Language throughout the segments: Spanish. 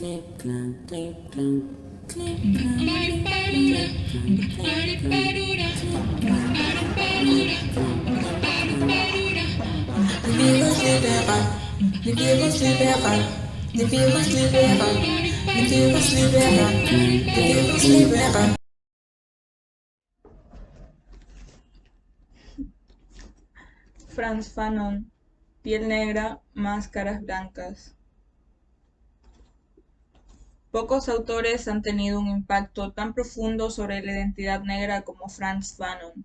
virus libéral, le virus libéral, le virus libéral, le virus libéral, le virus libéral. Frantz Fanon, piel negra, máscaras blancas. Pocos autores han tenido un impacto tan profundo sobre la identidad negra como Frantz Fanon,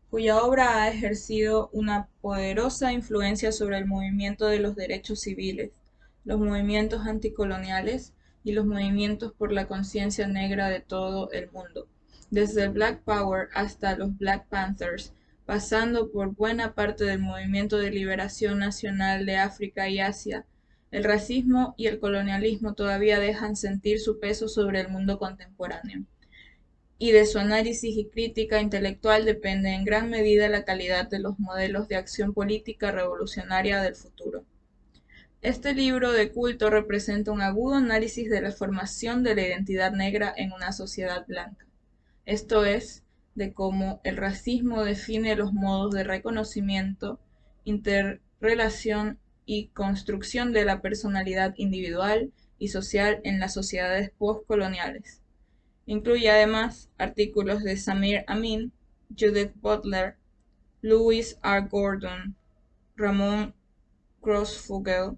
cuya obra ha ejercido una poderosa influencia sobre el movimiento de los derechos civiles, los movimientos anticoloniales y los movimientos por la conciencia negra de todo el mundo, desde el Black Power hasta los Black Panthers, pasando por buena parte del movimiento de liberación nacional de África y Asia. El racismo y el colonialismo todavía dejan sentir su peso sobre el mundo contemporáneo, y de su análisis y crítica intelectual depende en gran medida la calidad de los modelos de acción política revolucionaria del futuro. Este libro de culto representa un agudo análisis de la formación de la identidad negra en una sociedad blanca, esto es, de cómo el racismo define los modos de reconocimiento, interrelación y construcción de la personalidad individual y social en las sociedades postcoloniales. Incluye además artículos de Samir Amin, Judith Butler, Lewis R. Gordon, Ramón Grossfogel,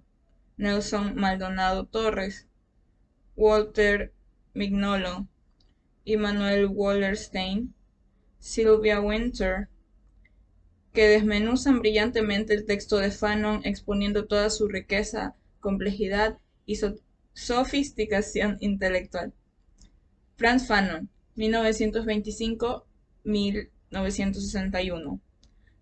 Nelson Maldonado Torres, Walter Mignolo, Immanuel Wallerstein, Sylvia Wynter, que desmenuzan brillantemente el texto de Fanon exponiendo toda su riqueza, complejidad y sofisticación intelectual. Frantz Fanon, 1925-1961.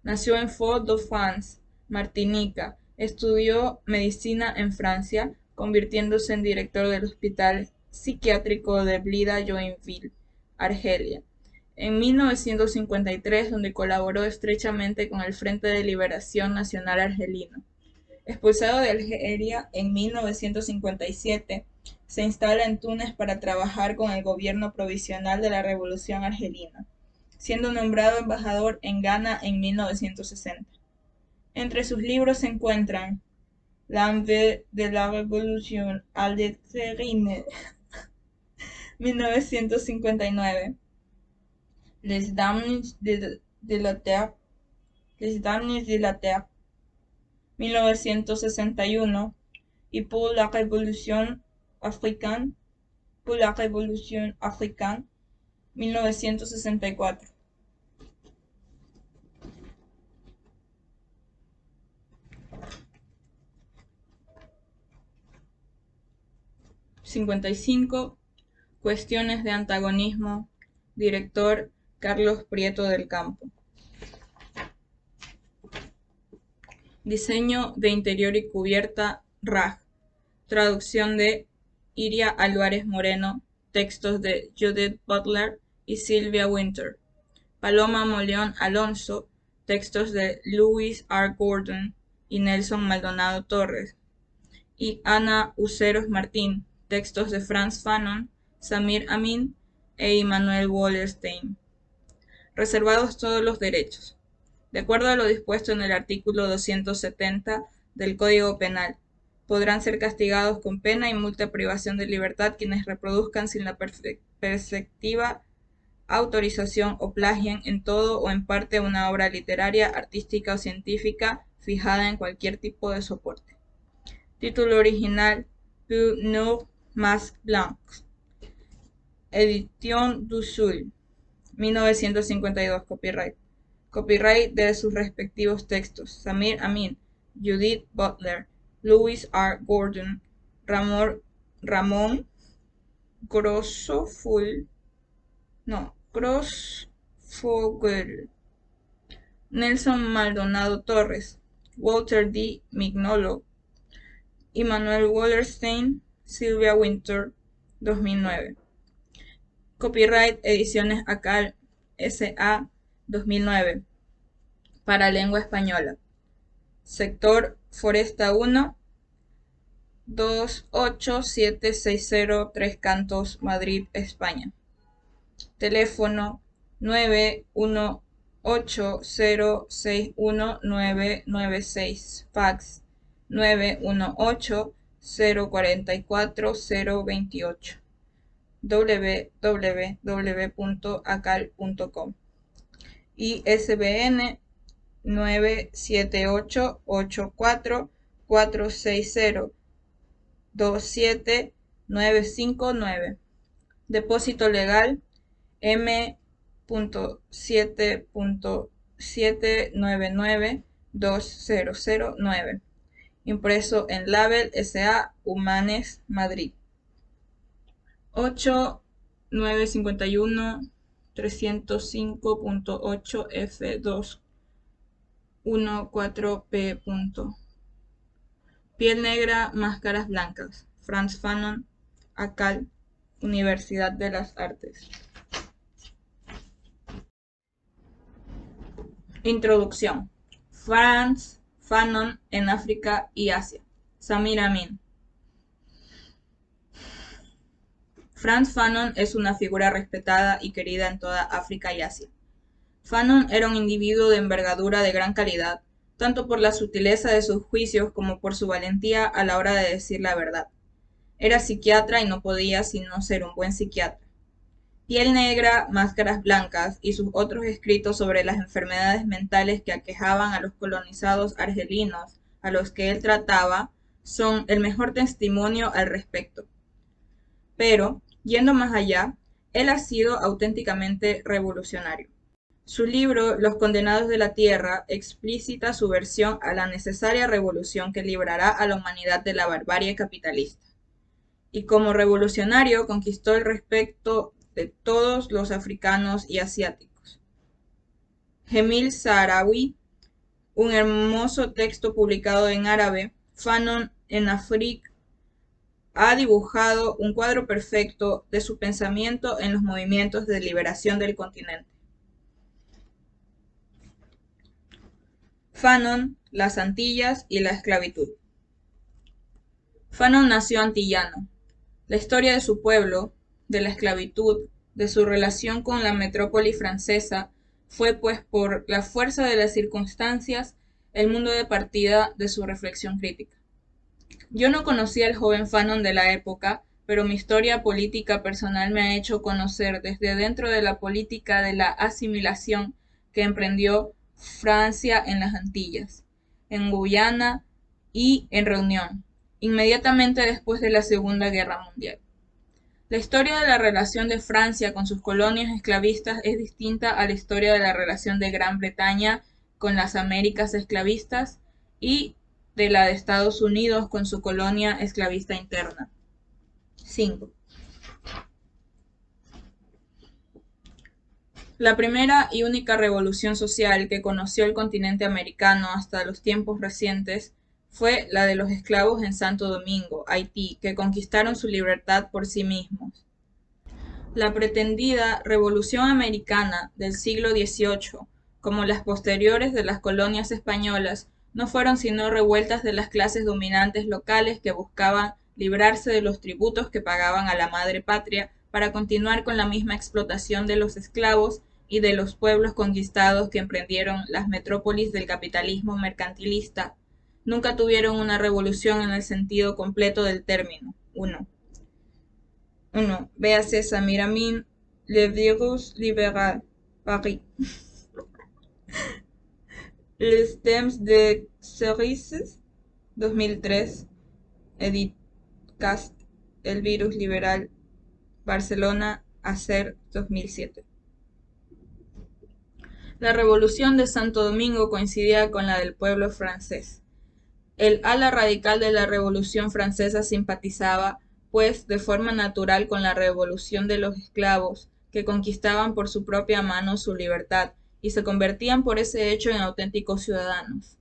Nació en Fort-de-France, Martinica. Estudió medicina en Francia, convirtiéndose en director del Hospital Psiquiátrico de Blida-Joinville, Argelia, en 1953, donde colaboró estrechamente con el Frente de Liberación Nacional Argelino. Expulsado de Argelia en 1957, se instala en Túnez para trabajar con el gobierno provisional de la Revolución Argelina, siendo nombrado embajador en Ghana en 1960. Entre sus libros se encuentran L'Envers de la Révolution algérienne, 1959, Les Dames de la Terre, 1961, y Pour la Révolution africaine, 1964. (55) Cuestiones de antagonismo, director Carlos Prieto del Campo. Diseño de interior y cubierta RAG. Traducción de Iria Álvarez Moreno. Textos de Judith Butler y Sylvia Wynter. Paloma Moleón Alonso. Textos de Lewis R. Gordon y Nelson Maldonado Torres. Y Ana Uceros Martín. Textos de Frantz Fanon, Samir Amin e Immanuel Wallerstein. Reservados todos los derechos. De acuerdo a lo dispuesto en el artículo 270 del Código Penal, podrán ser castigados con pena y multa privación de libertad quienes reproduzcan sin la perspectiva, autorización o plagien en todo o en parte una obra literaria, artística o científica fijada en cualquier tipo de soporte. Título original: Pour nos masques blancs. Edición du Sul, 1952. Copyright. Copyright de sus respectivos textos: Samir Amin, Judith Butler, Lewis R. Gordon, Ramón Grossfogel, Nelson Maldonado Torres, Walter D. Mignolo, Immanuel Wallerstein, Sylvia Wynter, 2009. Copyright Ediciones Akal S.A. 2009. Para lengua española. Sector Foresta 1, 28760 Tres Cantos, Madrid, España. Teléfono 918-061-996. Fax 918-044-028. www.acal.com. ISBN 978-84-460-27959. Depósito legal M.7.799-2009. Impreso en Label S.A. Humanes, Madrid. 8951-305.8 F214P. Piel negra, máscaras blancas. Frantz Fanon, Acal, Universidad de las Artes. Introducción. Frantz Fanon en África y Asia. Samir Amin. Frantz Fanon es una figura respetada y querida en toda África y Asia. Fanon era un individuo de envergadura de gran calidad, tanto por la sutileza de sus juicios como por su valentía a la hora de decir la verdad. Era psiquiatra y no podía sino ser un buen psiquiatra. Piel negra, máscaras blancas y sus otros escritos sobre las enfermedades mentales que aquejaban a los colonizados argelinos a los que él trataba son el mejor testimonio al respecto. Pero, yendo más allá, él ha sido auténticamente revolucionario. Su libro Los condenados de la tierra explicita su versión a la necesaria revolución que librará a la humanidad de la barbarie capitalista. Y como revolucionario conquistó el respeto de todos los africanos y asiáticos. Gemil Saharaui, un hermoso texto publicado en árabe, Fanon en África, ha dibujado un cuadro perfecto de su pensamiento en los movimientos de liberación del continente. Fanon, las Antillas y la esclavitud. Fanon nació antillano. La historia de su pueblo, de la esclavitud, de su relación con la metrópoli francesa, fue pues por la fuerza de las circunstancias el mundo de partida de su reflexión crítica. Yo no conocía al joven Fanon de la época, pero mi historia política personal me ha hecho conocer desde dentro de la política de la asimilación que emprendió Francia en las Antillas, en Guyana y en Reunión, inmediatamente después de la Segunda Guerra Mundial. La historia de la relación de Francia con sus colonias esclavistas es distinta a la historia de la relación de Gran Bretaña con las Américas esclavistas y de la de Estados Unidos con su colonia esclavista interna. 5. La primera y única revolución social que conoció el continente americano hasta los tiempos recientes fue la de los esclavos en Santo Domingo, Haití, que conquistaron su libertad por sí mismos. La pretendida Revolución Americana del siglo XVIII, como las posteriores de las colonias españolas, no fueron sino revueltas de las clases dominantes locales que buscaban librarse de los tributos que pagaban a la madre patria para continuar con la misma explotación de los esclavos y de los pueblos conquistados que emprendieron las metrópolis del capitalismo mercantilista. Nunca tuvieron una revolución en el sentido completo del término. 1. Véase Samir Amin, Le Virus Libéral, Paris. Les Temps de Cerises, 2003. Edith Cast, El Virus Liberal, Barcelona, Acer, 2007. La revolución de Santo Domingo coincidía con la del pueblo francés. El ala radical de la Revolución Francesa simpatizaba, pues, de forma natural con la revolución de los esclavos, que conquistaban por su propia mano su libertad y se convertían por ese hecho en auténticos ciudadanos.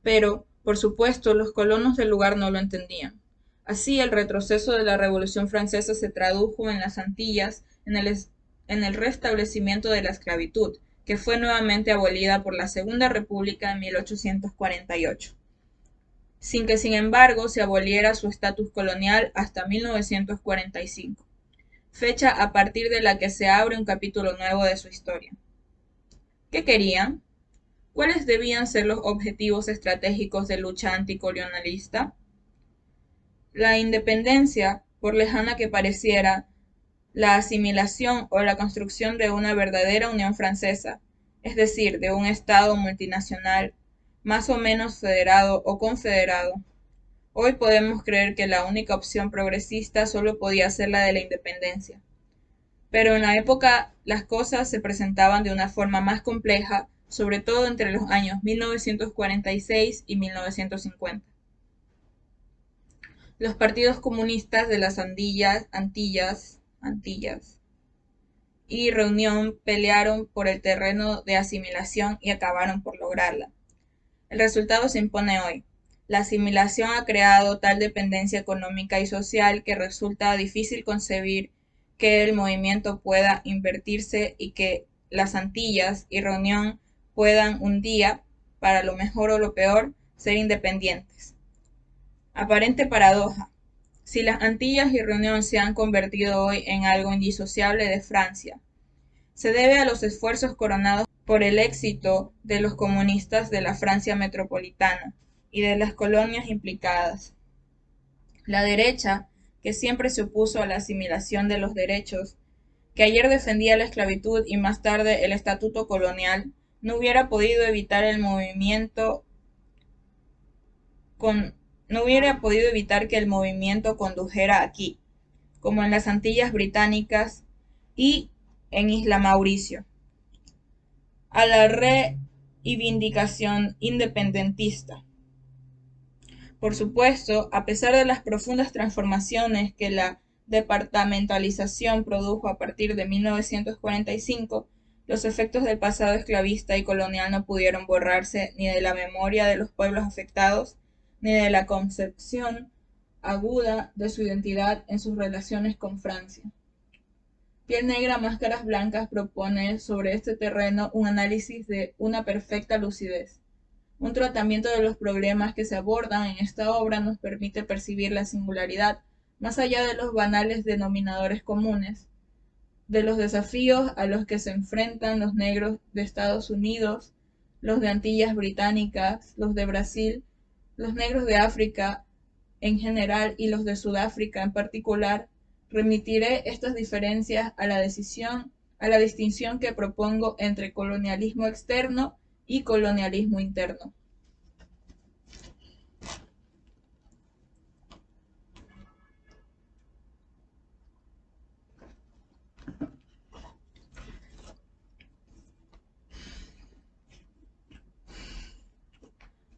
Pero, por supuesto, los colonos del lugar no lo entendían. Así, el retroceso de la Revolución Francesa se tradujo en las Antillas en el restablecimiento de la esclavitud, que fue nuevamente abolida por la Segunda República en 1848. sin que sin embargo se aboliera su estatus colonial hasta 1945, fecha a partir de la que se abre un capítulo nuevo de su historia. ¿Qué querían? ¿Cuáles debían ser los objetivos estratégicos de lucha anticolonialista? La independencia, por lejana que pareciera, la asimilación o la construcción de una verdadera Unión Francesa, es decir, de un Estado multinacional, más o menos federado o confederado. Hoy podemos creer que la única opción progresista solo podía ser la de la independencia. Pero en la época las cosas se presentaban de una forma más compleja, sobre todo entre los años 1946 y 1950. Los partidos comunistas de las Antillas y Reunión pelearon por el terreno de asimilación y acabaron por lograrla. El resultado se impone hoy. La asimilación ha creado tal dependencia económica y social que resulta difícil concebir que el movimiento pueda invertirse y que las Antillas y Reunión puedan un día, para lo mejor o lo peor, ser independientes. Aparente paradoja. Si las Antillas y Reunión se han convertido hoy en algo indisociable de Francia, se debe a los esfuerzos coronados por el éxito de los comunistas de la Francia metropolitana y de las colonias implicadas. La derecha, que siempre se opuso a la asimilación de los derechos, que ayer defendía la esclavitud y más tarde el estatuto colonial, no hubiera podido evitar que el movimiento condujera aquí, como en las Antillas Británicas y en Isla Mauricio, a la reivindicación independentista. Por supuesto, a pesar de las profundas transformaciones que la departamentalización produjo a partir de 1945, los efectos del pasado esclavista y colonial no pudieron borrarse ni de la memoria de los pueblos afectados, ni de la concepción aguda de su identidad en sus relaciones con Francia. Piel Negra, Máscaras Blancas propone sobre este terreno un análisis de una perfecta lucidez. Un tratamiento de los problemas que se abordan en esta obra nos permite percibir la singularidad, más allá de los banales denominadores comunes, de los desafíos a los que se enfrentan los negros de Estados Unidos, los de Antillas Británicas, los de Brasil, los negros de África en general y los de Sudáfrica en particular. Remitiré estas diferencias a la distinción que propongo entre colonialismo externo y colonialismo interno.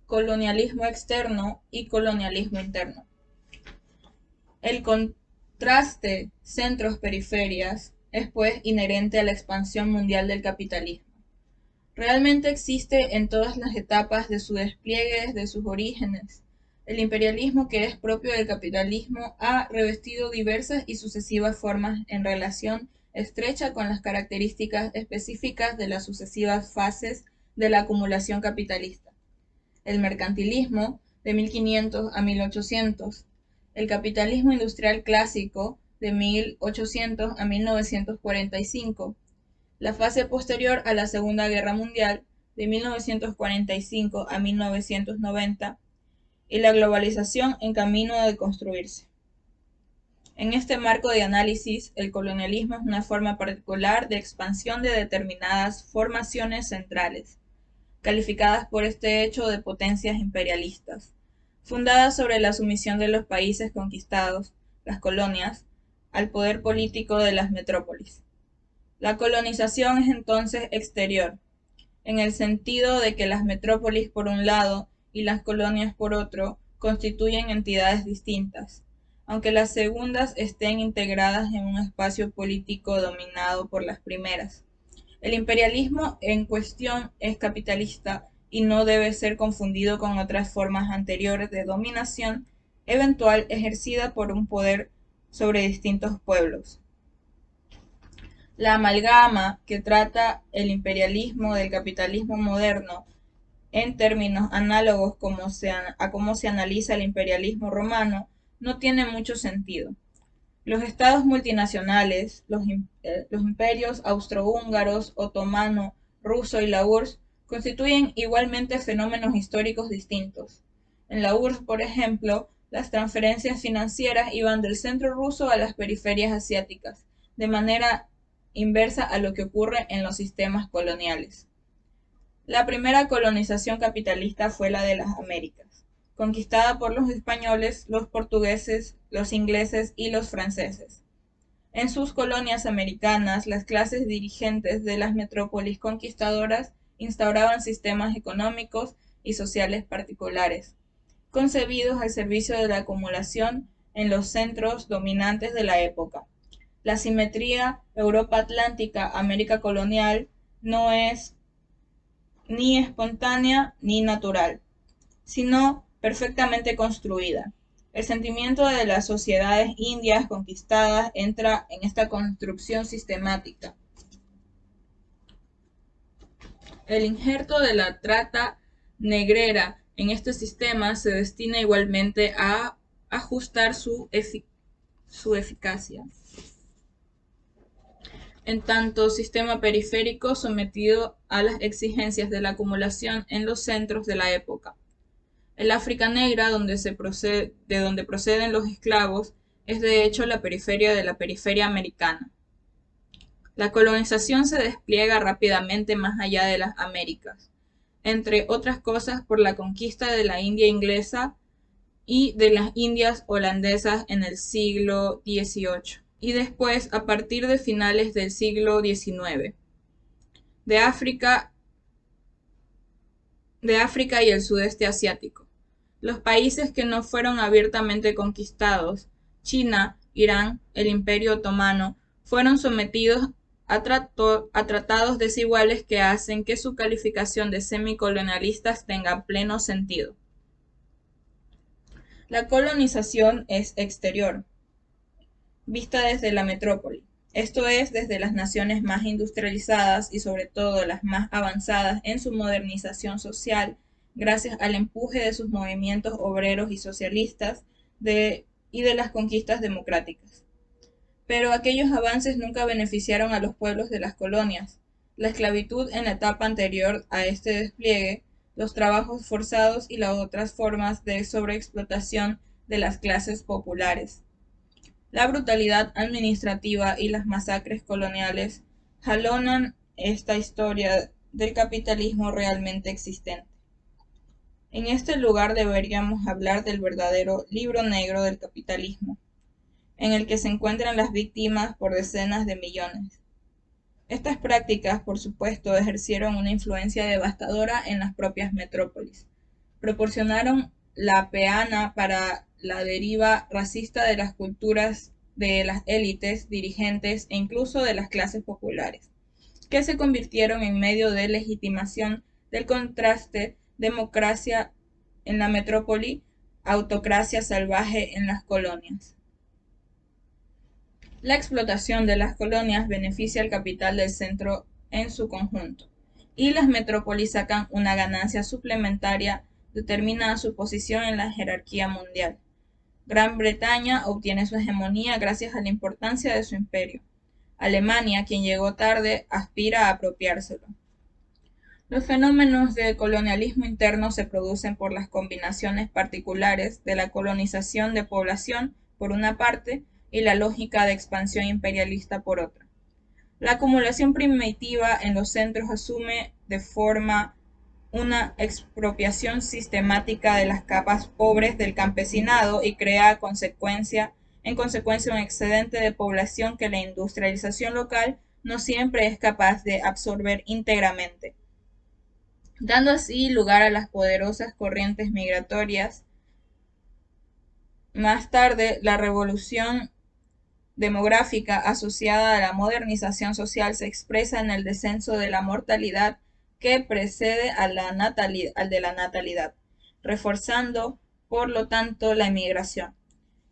Colonialismo externo y colonialismo interno. El contraste centros-periferias es pues inherente a la expansión mundial del capitalismo. Realmente existe en todas las etapas de su despliegue desde sus orígenes. El imperialismo que es propio del capitalismo ha revestido diversas y sucesivas formas en relación estrecha con las características específicas de las sucesivas fases de la acumulación capitalista. El mercantilismo, de 1500 a 1800, el capitalismo industrial clásico, de 1800 a 1945, la fase posterior a la Segunda Guerra Mundial, de 1945 a 1990, y la globalización en camino de construirse. En este marco de análisis, el colonialismo es una forma particular de expansión de determinadas formaciones centrales, calificadas por este hecho de potencias imperialistas, fundadas sobre la sumisión de los países conquistados, las colonias, al poder político de las metrópolis. La colonización es entonces exterior, en el sentido de que las metrópolis por un lado y las colonias por otro constituyen entidades distintas, aunque las segundas estén integradas en un espacio político dominado por las primeras. El imperialismo en cuestión es capitalista y no debe ser confundido con otras formas anteriores de dominación eventual ejercida por un poder sobre distintos pueblos. La amalgama que trata el imperialismo del capitalismo moderno en términos análogos a cómo se analiza el imperialismo romano, no tiene mucho sentido. Los estados multinacionales, los imperios austrohúngaros, otomano, ruso y la URSS, constituyen igualmente fenómenos históricos distintos. En la URSS, por ejemplo, las transferencias financieras iban del centro ruso a las periferias asiáticas, de manera inversa a lo que ocurre en los sistemas coloniales. La primera colonización capitalista fue la de las Américas, conquistada por los españoles, los portugueses, los ingleses y los franceses. En sus colonias americanas, las clases dirigentes de las metrópolis conquistadoras instauraban sistemas económicos y sociales particulares, concebidos al servicio de la acumulación en los centros dominantes de la época. La simetría Europa Atlántica, América colonial, no es ni espontánea ni natural, sino perfectamente construida. El sentimiento de las sociedades indias conquistadas entra en esta construcción sistemática. El injerto de la trata negrera en este sistema se destina igualmente a ajustar su eficacia. En tanto sistema periférico sometido a las exigencias de la acumulación en los centros de la época. El África negra, de donde proceden los esclavos, es de hecho la periferia de la periferia americana. La colonización se despliega rápidamente más allá de las Américas, entre otras cosas por la conquista de la India inglesa y de las Indias holandesas en el siglo XVIII, y después a partir de finales del siglo XIX. De África y el sudeste asiático. Los países que no fueron abiertamente conquistados, China, Irán, el Imperio Otomano, fueron sometidos a tratados desiguales que hacen que su calificación de semicolonialistas tenga pleno sentido. La colonización es exterior, vista desde la metrópoli, esto es, desde las naciones más industrializadas y sobre todo las más avanzadas en su modernización social, gracias al empuje de sus movimientos obreros y socialistas y de las conquistas democráticas. Pero aquellos avances nunca beneficiaron a los pueblos de las colonias. La esclavitud en la etapa anterior a este despliegue, los trabajos forzados y las otras formas de sobreexplotación de las clases populares. La brutalidad administrativa y las masacres coloniales jalonan esta historia del capitalismo realmente existente. En este lugar deberíamos hablar del verdadero libro negro del capitalismo, en el que se encuentran las víctimas por decenas de millones. Estas prácticas, por supuesto, ejercieron una influencia devastadora en las propias metrópolis. Proporcionaron la peana para la deriva racista de las culturas de las élites, dirigentes e incluso de las clases populares, que se convirtieron en medio de legitimación del contraste democracia en la metrópoli, autocracia salvaje en las colonias. La explotación de las colonias beneficia al capital del centro en su conjunto, y las metrópolis sacan una ganancia suplementaria determinada su posición en la jerarquía mundial. Gran Bretaña obtiene su hegemonía gracias a la importancia de su imperio. Alemania, quien llegó tarde, aspira a apropiárselo. Los fenómenos de colonialismo interno se producen por las combinaciones particulares de la colonización de población, por una parte, y la lógica de expansión imperialista por otra. La acumulación primitiva en los centros asume de forma una expropiación sistemática de las capas pobres del campesinado y crea en consecuencia un excedente de población que la industrialización local no siempre es capaz de absorber íntegramente, dando así lugar a las poderosas corrientes migratorias. Más tarde, la revolución demográfica asociada a la modernización social se expresa en el descenso de la mortalidad que precede al de la natalidad, reforzando, por lo tanto, la emigración.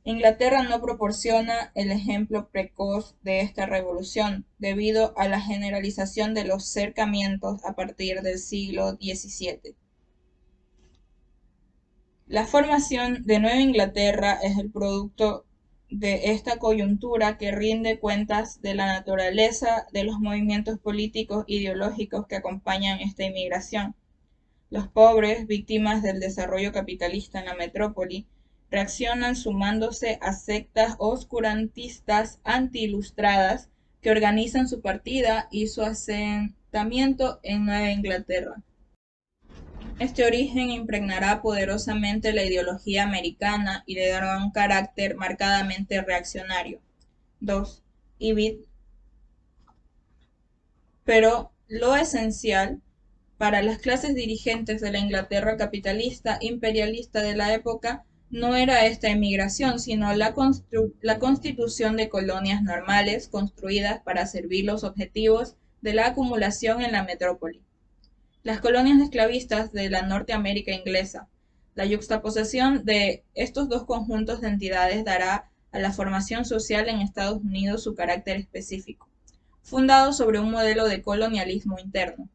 Inglaterra no proporciona el ejemplo precoz de esta revolución, debido a la generalización de los cercamientos a partir del siglo XVII. La formación de Nueva Inglaterra es el producto de esta coyuntura que rinde cuentas de la naturaleza de los movimientos políticos e ideológicos que acompañan esta inmigración. Los pobres, víctimas del desarrollo capitalista en la metrópoli, reaccionan sumándose a sectas oscurantistas anti-ilustradas que organizan su partida y su asentamiento en Nueva Inglaterra. Este origen impregnará poderosamente la ideología americana y le dará un carácter marcadamente reaccionario. 2. Ibid. Pero lo esencial para las clases dirigentes de la Inglaterra capitalista imperialista de la época no era esta emigración, sino la constitución de colonias normales construidas para servir los objetivos de la acumulación en la metrópoli. Las colonias esclavistas de la Norteamérica inglesa. La yuxtaposición de estos dos conjuntos de entidades dará a la formación social en Estados Unidos su carácter específico, fundado sobre un modelo de colonialismo interno.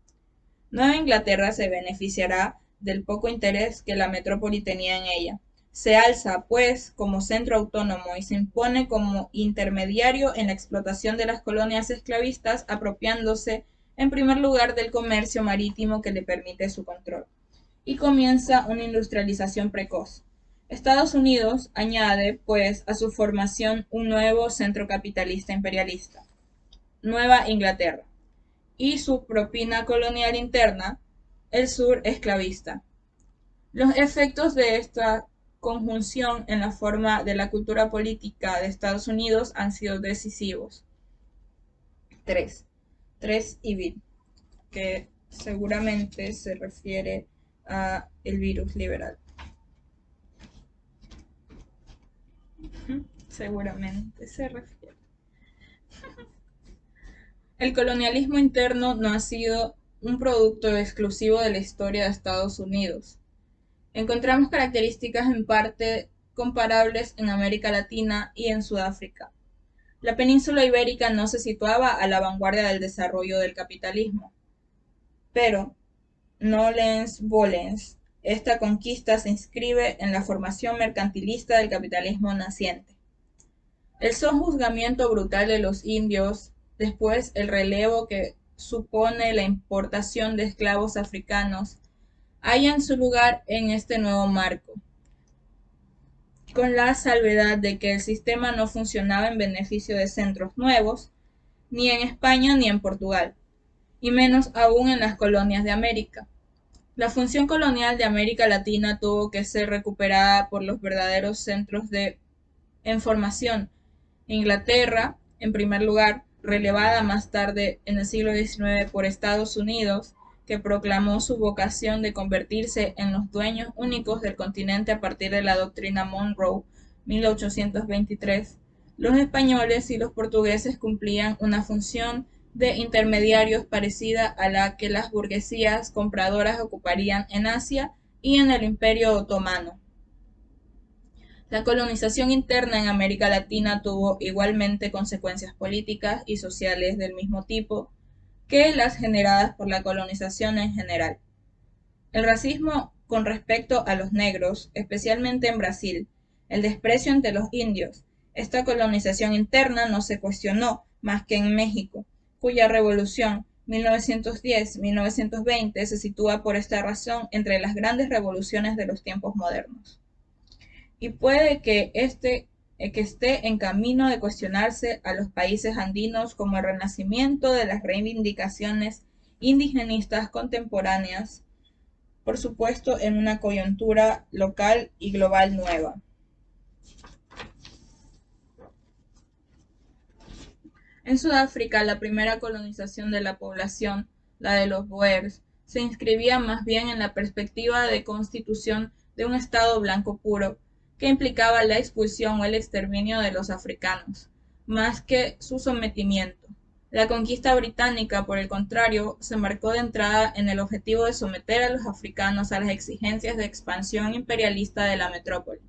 Nueva Inglaterra se beneficiará del poco interés que la metrópoli tenía en ella. Se alza, pues, como centro autónomo y se impone como intermediario en la explotación de las colonias esclavistas, apropiándose en primer lugar del comercio marítimo que le permite su control. Y comienza una industrialización precoz. Estados Unidos añade, pues, a su formación un nuevo centro capitalista imperialista, Nueva Inglaterra, y su propina colonial interna, el sur esclavista. Los efectos de esta conjunción en la forma de la cultura política de Estados Unidos han sido decisivos. 3. Ibid, que seguramente se refiere a el virus liberal. Seguramente se refiere. El colonialismo interno no ha sido un producto exclusivo de la historia de Estados Unidos. Encontramos características en parte comparables en América Latina y en Sudáfrica. La península ibérica no se situaba a la vanguardia del desarrollo del capitalismo, pero, nolens volens, esta conquista se inscribe en la formación mercantilista del capitalismo naciente. El sojuzgamiento brutal de los indios, después el relevo que supone la importación de esclavos africanos, hallan su lugar en este nuevo marco, con la salvedad de que el sistema no funcionaba en beneficio de centros nuevos, ni en España ni en Portugal, y menos aún en las colonias de América. La función colonial de América Latina tuvo que ser recuperada por los verdaderos centros en formación. Inglaterra, en primer lugar, relevada más tarde en el siglo XIX por Estados Unidos, que proclamó su vocación de convertirse en los dueños únicos del continente a partir de la doctrina Monroe, 1823. Los españoles y los portugueses cumplían una función de intermediarios parecida a la que las burguesías compradoras ocuparían en Asia y en el Imperio Otomano. La colonización interna en América Latina tuvo igualmente consecuencias políticas y sociales del mismo tipo que las generadas por la colonización en general. El racismo con respecto a los negros, especialmente en Brasil, el desprecio ante los indios. Esta colonización interna no se cuestionó más que en México, cuya revolución 1910-1920 se sitúa por esta razón entre las grandes revoluciones de los tiempos modernos. Y puede que esté en camino de cuestionarse a los países andinos como el renacimiento de las reivindicaciones indigenistas contemporáneas, por supuesto en una coyuntura local y global nueva. En Sudáfrica, la primera colonización de la población, la de los Boers, se inscribía más bien en la perspectiva de constitución de un Estado blanco puro, que implicaba la expulsión o el exterminio de los africanos, más que su sometimiento. La conquista británica, por el contrario, se marcó de entrada en el objetivo de someter a los africanos a las exigencias de expansión imperialista de la metrópoli,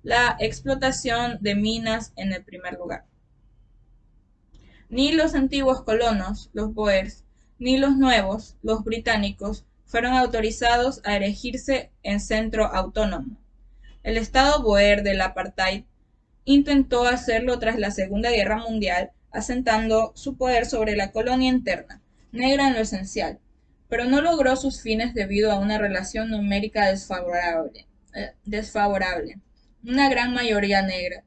la explotación de minas en el primer lugar. Ni los antiguos colonos, los Boers, ni los nuevos, los británicos, fueron autorizados a erigirse en centro autónomo. El Estado Boer del apartheid intentó hacerlo tras la Segunda Guerra Mundial, asentando su poder sobre la colonia interna, negra en lo esencial, pero no logró sus fines debido a una relación numérica desfavorable, una gran mayoría negra,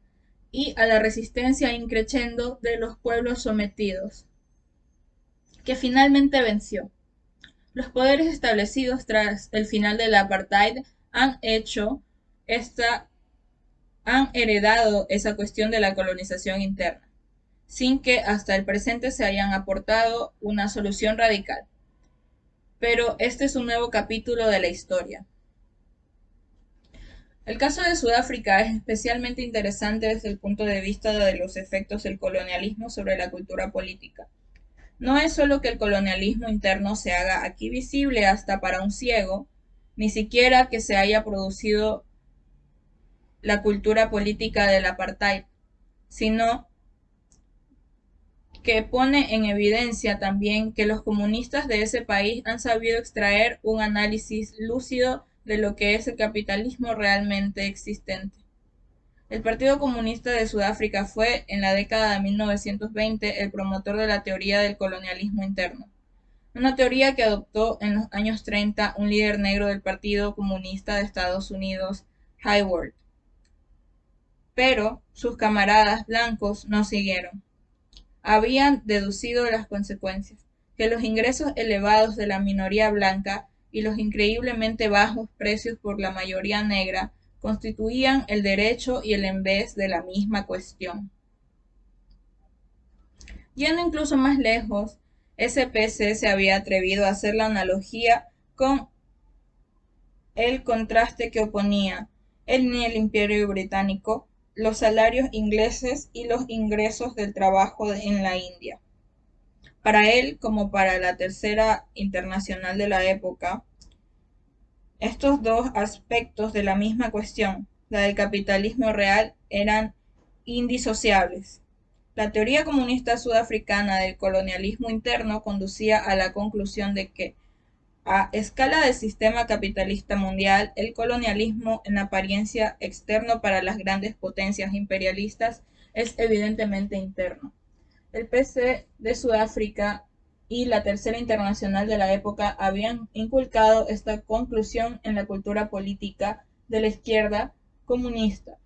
y a la resistencia increciendo de los pueblos sometidos, que finalmente venció. Los poderes establecidos tras el final del apartheid han heredado esa cuestión de la colonización interna, sin que hasta el presente se hayan aportado una solución radical. Pero este es un nuevo capítulo de la historia. El caso de Sudáfrica es especialmente interesante desde el punto de vista de los efectos del colonialismo sobre la cultura política. No es solo que el colonialismo interno se haga aquí visible hasta para un ciego, ni siquiera que se haya producido la cultura política del apartheid, sino que pone en evidencia también que los comunistas de ese país han sabido extraer un análisis lúcido de lo que es el capitalismo realmente existente. El Partido Comunista de Sudáfrica fue, en la década de 1920, el promotor de la teoría del colonialismo interno, una teoría que adoptó en los años 30 un líder negro del Partido Comunista de Estados Unidos, Hayward. Pero sus camaradas blancos no siguieron. Habían deducido las consecuencias, que los ingresos elevados de la minoría blanca y los increíblemente bajos precios por la mayoría negra constituían el derecho y el en vez de la misma cuestión. Yendo incluso más lejos, SPC se había atrevido a hacer la analogía con el contraste que oponía en el Imperio Británico los salarios ingleses y los ingresos del trabajo en la India. Para él, como para la Tercera Internacional de la época, estos dos aspectos de la misma cuestión, la del capitalismo real, eran indisociables. La teoría comunista sudafricana del colonialismo interno conducía a la conclusión de que, a escala del sistema capitalista mundial, el colonialismo, en apariencia externo para las grandes potencias imperialistas, es evidentemente interno. El PC de Sudáfrica y la Tercera Internacional de la época habían inculcado esta conclusión en la cultura política de la izquierda comunista,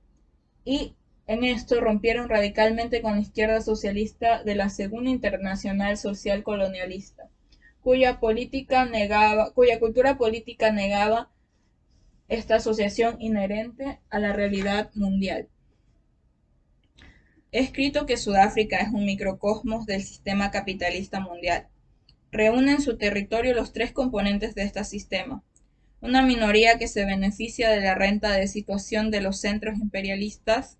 y en esto rompieron radicalmente con la izquierda socialista de la Segunda Internacional Social Colonialista, cuya cultura política negaba esta asociación inherente a la realidad mundial. He escrito que Sudáfrica es un microcosmos del sistema capitalista mundial. Reúne en su territorio los tres componentes de este sistema: una minoría que se beneficia de la renta de situación de los centros imperialistas,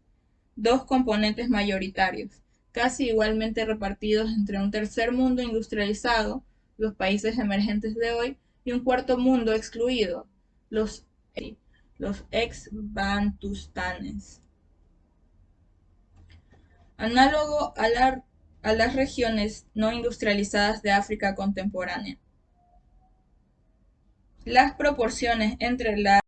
dos componentes mayoritarios, casi igualmente repartidos entre un tercer mundo industrializado, los países emergentes de hoy, y un cuarto mundo excluido, los ex-bantustanes. Análogo a las regiones no industrializadas de África contemporánea. Las proporciones entre las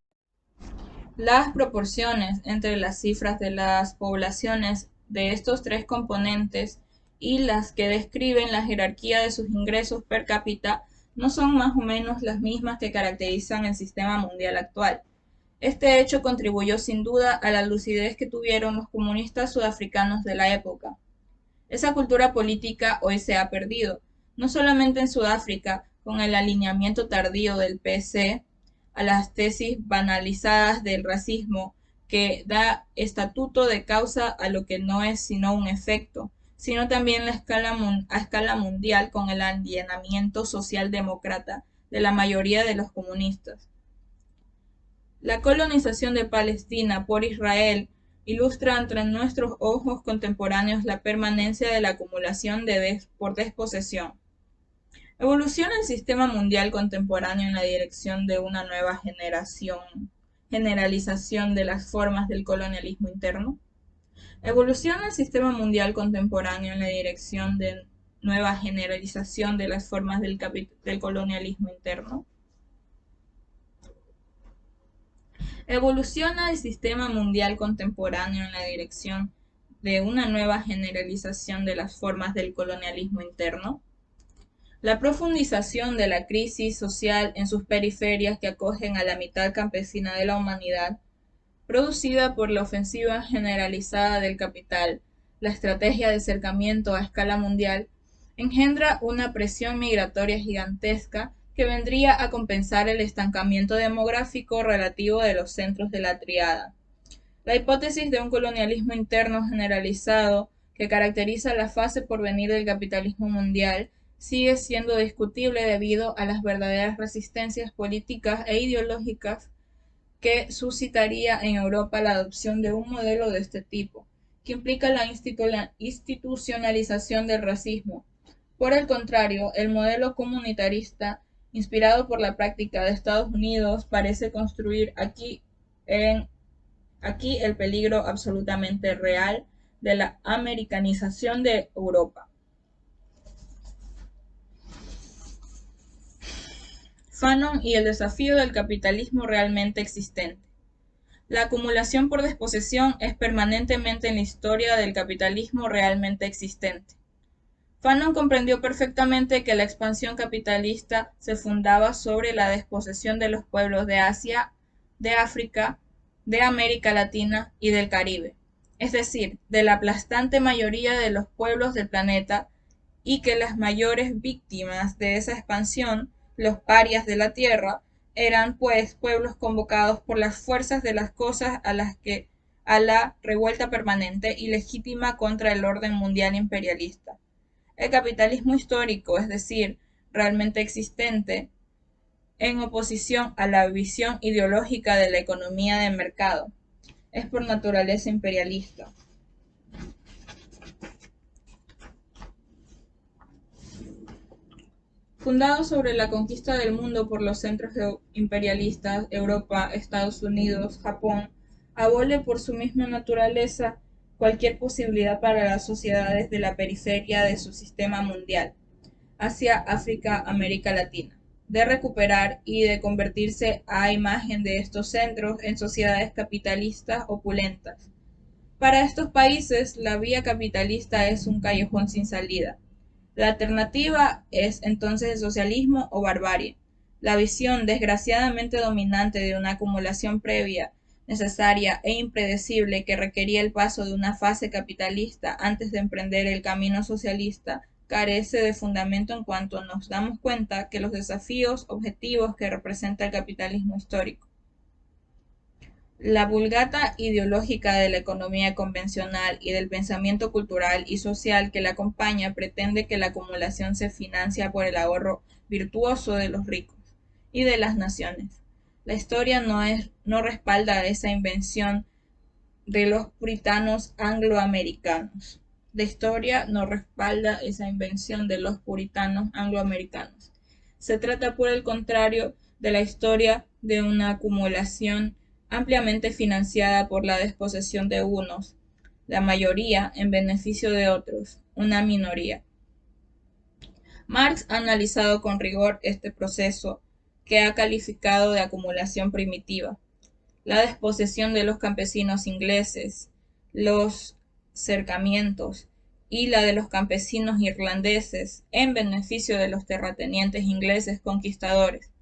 cifras de las poblaciones de estos tres componentes y las que describen la jerarquía de sus ingresos per cápita no son más o menos las mismas que caracterizan el sistema mundial actual. Este hecho contribuyó sin duda a la lucidez que tuvieron los comunistas sudafricanos de la época. Esa cultura política hoy se ha perdido, no solamente en Sudáfrica, con el alineamiento tardío del PC a las tesis banalizadas del racismo, que da estatuto de causa a lo que no es sino un efecto, sino también a escala mundial con el alienamiento socialdemócrata de la mayoría de los comunistas. La colonización de Palestina por Israel ilustra ante nuestros ojos contemporáneos la permanencia de la acumulación por desposesión. ¿Evoluciona el sistema mundial contemporáneo en la dirección de una nueva generalización de las formas del colonialismo interno? ¿Evoluciona el sistema mundial contemporáneo en la dirección de nueva generalización de las formas del colonialismo interno? Evoluciona el sistema mundial contemporáneo en la dirección de una nueva generalización de las formas del colonialismo interno. La profundización de la crisis social en sus periferias que acogen a la mitad campesina de la humanidad, producida por la ofensiva generalizada del capital, la estrategia de acercamiento a escala mundial, engendra una presión migratoria gigantesca que vendría a compensar el estancamiento demográfico relativo de los centros de la tríada. La hipótesis de un colonialismo interno generalizado que caracteriza la fase por venir del capitalismo mundial sigue siendo discutible debido a las verdaderas resistencias políticas e ideológicas que suscitaría en Europa la adopción de un modelo de este tipo, que implica la institucionalización del racismo. Por el contrario, el modelo comunitarista, inspirado por la práctica de Estados Unidos, parece construir aquí el peligro absolutamente real de la americanización de Europa. Fanon y el desafío del capitalismo realmente existente. La acumulación por desposesión es permanentemente en la historia del capitalismo realmente existente. Fanon comprendió perfectamente que la expansión capitalista se fundaba sobre la desposesión de los pueblos de Asia, de África, de América Latina y del Caribe, es decir, de la aplastante mayoría de los pueblos del planeta, y que las mayores víctimas de esa expansión, los parias de la tierra, eran pues pueblos convocados por las fuerzas de las cosas a la revuelta permanente y legítima contra el orden mundial imperialista. El capitalismo histórico, es decir, realmente existente, en oposición a la visión ideológica de la economía de mercado, es por naturaleza imperialista. Fundado sobre la conquista del mundo por los centros imperialistas, Europa, Estados Unidos, Japón, abole por su misma naturaleza cualquier posibilidad para las sociedades de la periferia de su sistema mundial, Asia, África, América Latina, de recuperar y de convertirse a imagen de estos centros en sociedades capitalistas opulentas. Para estos países, la vía capitalista es un callejón sin salida. La alternativa es entonces el socialismo o barbarie. La visión desgraciadamente dominante de una acumulación previa, necesaria e impredecible que requería el paso de una fase capitalista antes de emprender el camino socialista carece de fundamento en cuanto nos damos cuenta que los desafíos objetivos que representa el capitalismo histórico, la vulgata ideológica de la economía convencional y del pensamiento cultural y social que la acompaña pretende que la acumulación se financia por el ahorro virtuoso de los ricos y de las naciones. La historia no respalda esa invención de los puritanos angloamericanos. La historia no respalda esa invención de los puritanos angloamericanos. Se trata, por el contrario, de la historia de una acumulación ampliamente financiada por la desposesión de unos, la mayoría en beneficio de otros, una minoría. Marx ha analizado con rigor este proceso, que ha calificado de acumulación primitiva. La desposesión de los campesinos ingleses, los cercamientos y la de los campesinos irlandeses en beneficio de los terratenientes ingleses conquistadores.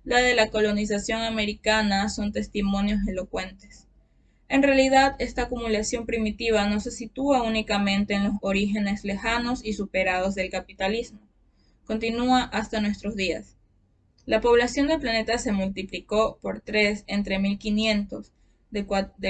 La de la colonización americana son testimonios elocuentes. En realidad, esta acumulación primitiva no se sitúa únicamente en los orígenes lejanos y superados del capitalismo. Continúa hasta nuestros días. La población del planeta se multiplicó por 3 entre 1500, del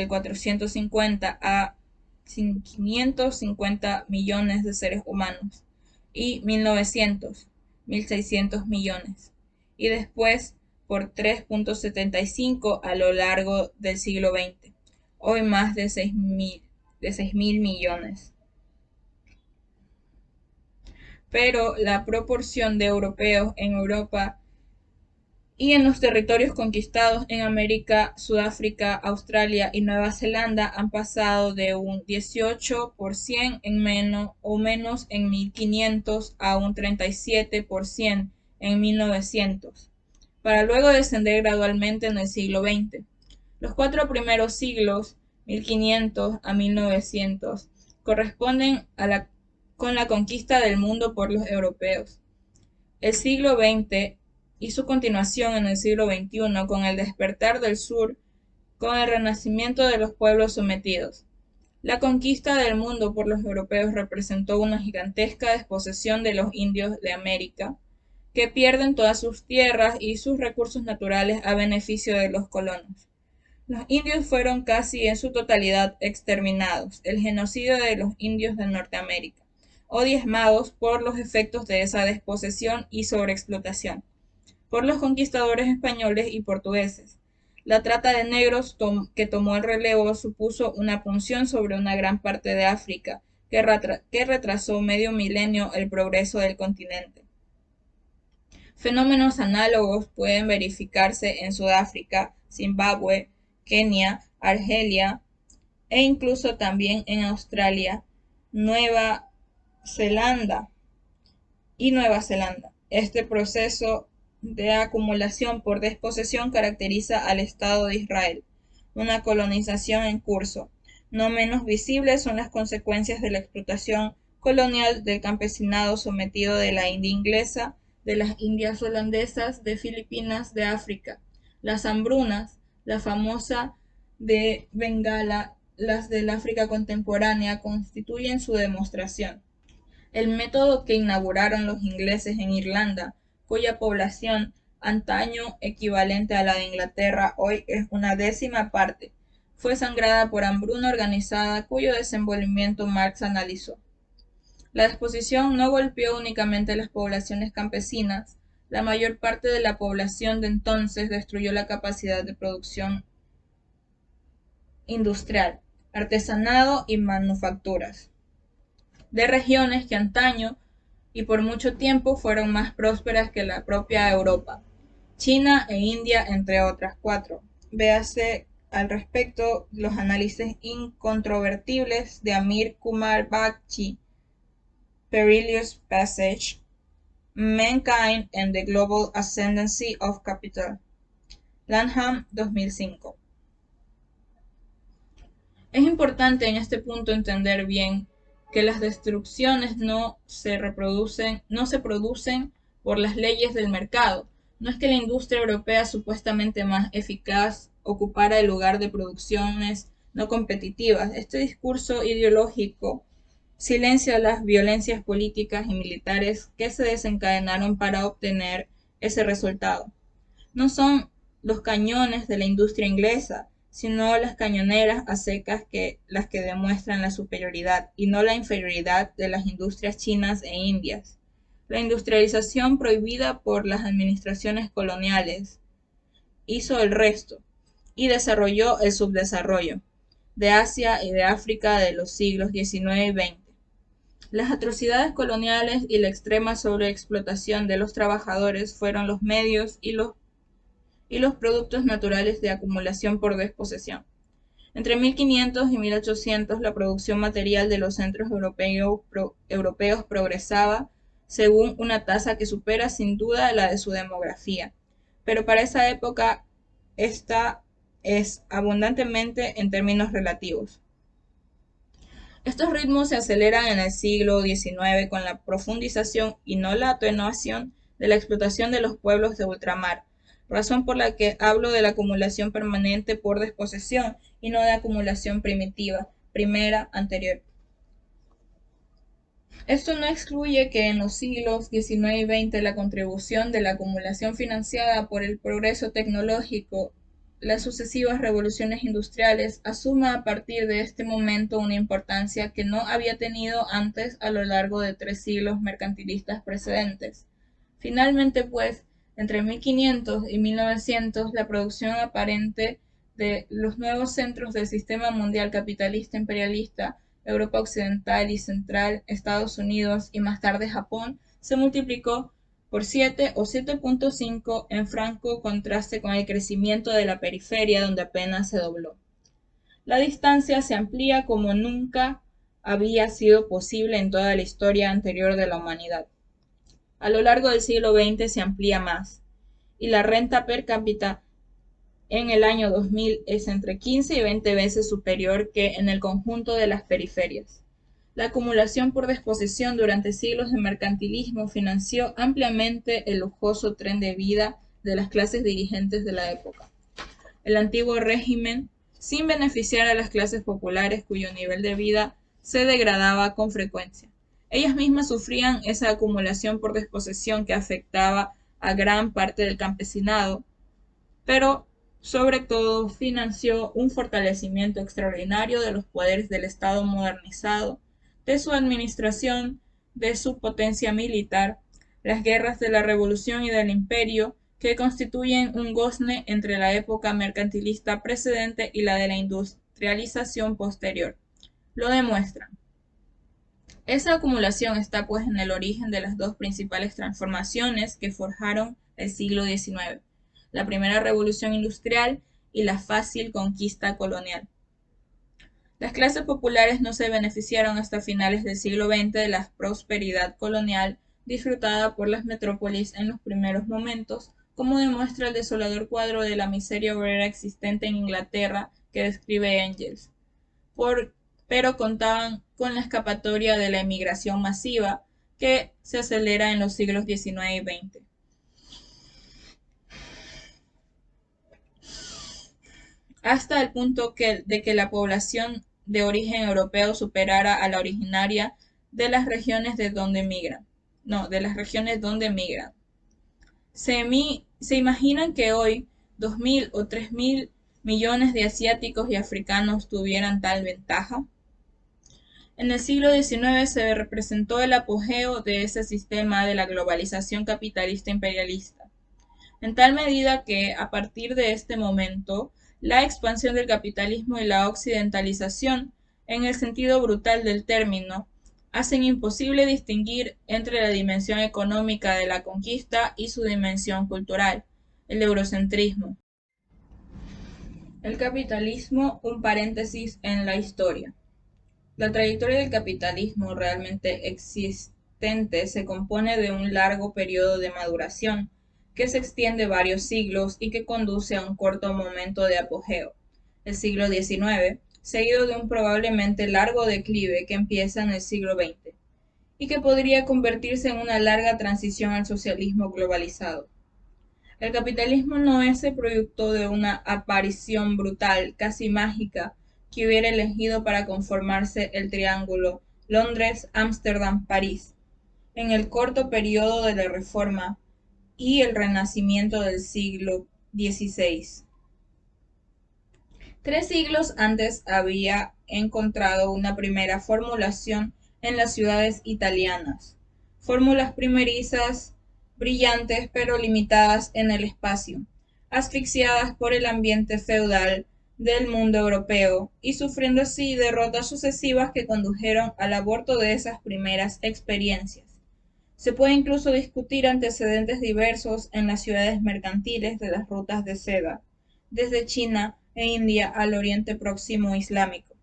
450 a 550 millones de seres humanos, y 1900, 1600 millones, y después por 3.75 a lo largo del siglo XX, hoy más de 6.000 millones. Pero la proporción de europeos en Europa y en los territorios conquistados en América, Sudáfrica, Australia y Nueva Zelanda han pasado de un 18% en menos en 1500 a un 37% en 1900, para luego descender gradualmente en el siglo XX. Los 4 primeros siglos, 1500 a 1900, corresponden con la conquista del mundo por los europeos. El siglo XX y su continuación en el siglo XXI con el despertar del sur, con el renacimiento de los pueblos sometidos. La conquista del mundo por los europeos representó una gigantesca desposesión de los indios de América, que pierden todas sus tierras y sus recursos naturales a beneficio de los colonos. Los indios fueron casi en su totalidad exterminados, el genocidio de los indios de Norteamérica, o diezmados por los efectos de esa desposesión y sobreexplotación, por los conquistadores españoles y portugueses. La trata de negros que tomó el relevo supuso una punción sobre una gran parte de África, que retrasó medio milenio el progreso del continente. Fenómenos análogos pueden verificarse en Sudáfrica, Zimbabue, Kenia, Argelia e incluso también en Australia, Nueva Zelanda y Nueva Zelanda. Este proceso de acumulación por desposesión caracteriza al Estado de Israel, una colonización en curso. No menos visibles son las consecuencias de la explotación colonial del campesinado sometido de la India inglesa, de las Indias holandesas, de Filipinas, de África. Las hambrunas, la famosa de Bengala, las del África contemporánea, constituyen su demostración. El método que inauguraron los ingleses en Irlanda, cuya población, antaño equivalente a la de Inglaterra, hoy es una décima parte, fue sangrada por hambruna organizada, cuyo desenvolvimiento Marx analizó. La desposesión no golpeó únicamente las poblaciones campesinas, la mayor parte de la población de entonces destruyó la capacidad de producción industrial, artesanado y manufacturas, de regiones que antaño y por mucho tiempo fueron más prósperas que la propia Europa, China e India, entre otras 4. Véase al respecto los análisis incontrovertibles de Amir Kumar Bakshi, Perilous Passage, Mankind and the Global Ascendancy of Capital, Lanham 2005. Es importante en este punto entender bien que las destrucciones no se producen por las leyes del mercado. No es que la industria europea supuestamente más eficaz ocupara el lugar de producciones no competitivas. Este discurso ideológico silencia las violencias políticas y militares que se desencadenaron para obtener ese resultado. No son los cañones de la industria inglesa, sino las cañoneras a secas las que demuestran la superioridad y no la inferioridad de las industrias chinas e indias. La industrialización prohibida por las administraciones coloniales hizo el resto y desarrolló el subdesarrollo de Asia y de África de los siglos XIX y XX. Las atrocidades coloniales y la extrema sobreexplotación de los trabajadores fueron los medios y los productos naturales de acumulación por desposesión. Entre 1500 y 1800 la producción material de los centros europeos progresaba según una tasa que supera sin duda la de su demografía, pero para esa época esta es abundantemente en términos relativos. Estos ritmos se aceleran en el siglo XIX con la profundización y no la atenuación de la explotación de los pueblos de ultramar, razón por la que hablo de la acumulación permanente por desposesión y no de acumulación primitiva, primera, anterior. Esto no excluye que en los siglos XIX y XX la contribución de la acumulación financiada por el progreso tecnológico, las sucesivas revoluciones industriales, asuma a partir de este momento una importancia que no había tenido antes a lo largo de 3 siglos mercantilistas precedentes. Finalmente, pues, entre 1500 y 1900, la producción aparente de los nuevos centros del sistema mundial capitalista imperialista, Europa Occidental y Central, Estados Unidos y más tarde Japón, se multiplicó por 7 o 7.5 en franco contraste con el crecimiento de la periferia, donde apenas se dobló. La distancia se amplía como nunca había sido posible en toda la historia anterior de la humanidad. A lo largo del siglo XX se amplía más, y la renta per cápita en el año 2000 es entre 15 y 20 veces superior que en el conjunto de las periferias. La acumulación por disposición durante siglos de mercantilismo financió ampliamente el lujoso tren de vida de las clases dirigentes de la época. El antiguo régimen, sin beneficiar a las clases populares cuyo nivel de vida se degradaba con frecuencia. Ellas mismas sufrían esa acumulación por disposición que afectaba a gran parte del campesinado, pero sobre todo financió un fortalecimiento extraordinario de los poderes del Estado modernizado, de su administración, de su potencia militar, las guerras de la Revolución y del Imperio, que constituyen un gozne entre la época mercantilista precedente y la de la industrialización posterior. Lo demuestran. Esa acumulación está pues en el origen de las dos principales transformaciones que forjaron el siglo XIX, la primera revolución industrial y la fácil conquista colonial. Las clases populares no se beneficiaron hasta finales del siglo XX de la prosperidad colonial disfrutada por las metrópolis en los primeros momentos, como demuestra el desolador cuadro de la miseria obrera existente en Inglaterra que describe Engels. Pero contaban con la escapatoria de la emigración masiva que se acelera en los siglos XIX y XX. Hasta el punto de que la población de origen europeo superara a la originaria de las regiones de donde migran. ¿Se imaginan que hoy 2.000 o 3.000 millones de asiáticos y africanos tuvieran tal ventaja? En el siglo XIX se representó el apogeo de ese sistema de la globalización capitalista imperialista, en tal medida que, a partir de este momento, la expansión del capitalismo y la occidentalización, en el sentido brutal del término, hacen imposible distinguir entre la dimensión económica de la conquista y su dimensión cultural, el eurocentrismo. El capitalismo, un paréntesis en la historia. La trayectoria del capitalismo realmente existente se compone de un largo periodo de maduración, que se extiende varios siglos y que conduce a un corto momento de apogeo, el siglo XIX, seguido de un probablemente largo declive que empieza en el siglo XX, y que podría convertirse en una larga transición al socialismo globalizado. El capitalismo no es el producto de una aparición brutal, casi mágica, que hubiera elegido para conformarse el triángulo Londres, Ámsterdam, París, en el corto periodo de la Reforma y el Renacimiento del siglo XVI. 3 siglos antes había encontrado una primera formulación en las ciudades italianas, fórmulas primerizas, brillantes pero limitadas en el espacio, asfixiadas por el ambiente feudal del mundo europeo y sufriendo así derrotas sucesivas que condujeron al aborto de esas primeras experiencias. Se puede incluso discutir antecedentes diversos en las ciudades mercantiles de las rutas de seda, desde China e India al Oriente Próximo islámico,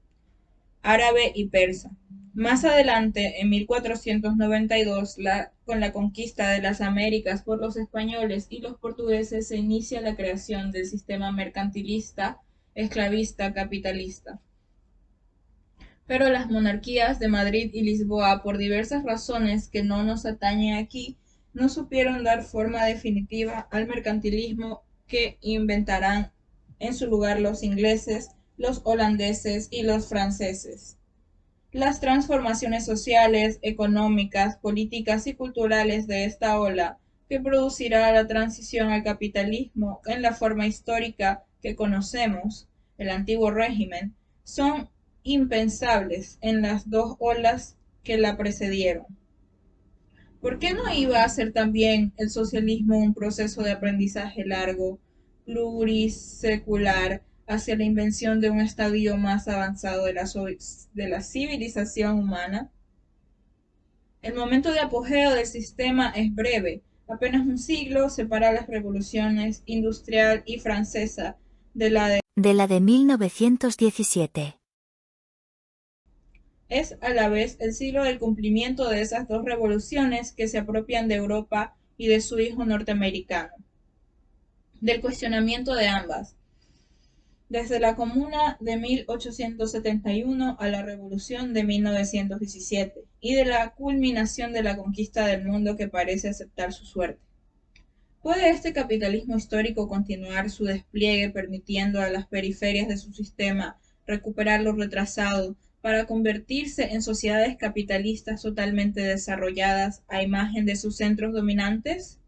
árabe y persa. Más adelante, en 1492, con la conquista de las Américas por los españoles y los portugueses, se inicia la creación del sistema mercantilista, esclavista, capitalista. Pero las monarquías de Madrid y Lisboa, por diversas razones que no nos atañen aquí, no supieron dar forma definitiva al mercantilismo que inventarán en su lugar los ingleses, los holandeses y los franceses. Las transformaciones sociales, económicas, políticas y culturales de esta ola, que producirá la transición al capitalismo en la forma histórica que conocemos, el antiguo régimen, son impensables en las dos olas que la precedieron. ¿Por qué no iba a ser también el socialismo un proceso de aprendizaje largo, plurisecular, hacia la invención de un estadio más avanzado de la civilización humana? El momento de apogeo del sistema es breve, apenas un siglo separa las revoluciones industrial y francesa de la de 1917. Es a la vez el siglo del cumplimiento de esas dos revoluciones que se apropian de Europa y de su hijo norteamericano, del cuestionamiento de ambas, desde la Comuna de 1871 a la Revolución de 1917, y de la culminación de la conquista del mundo que parece aceptar su suerte. ¿Puede este capitalismo histórico continuar su despliegue permitiendo a las periferias de su sistema recuperar lo retrasado para convertirse en sociedades capitalistas totalmente desarrolladas a imagen de sus centros dominantes?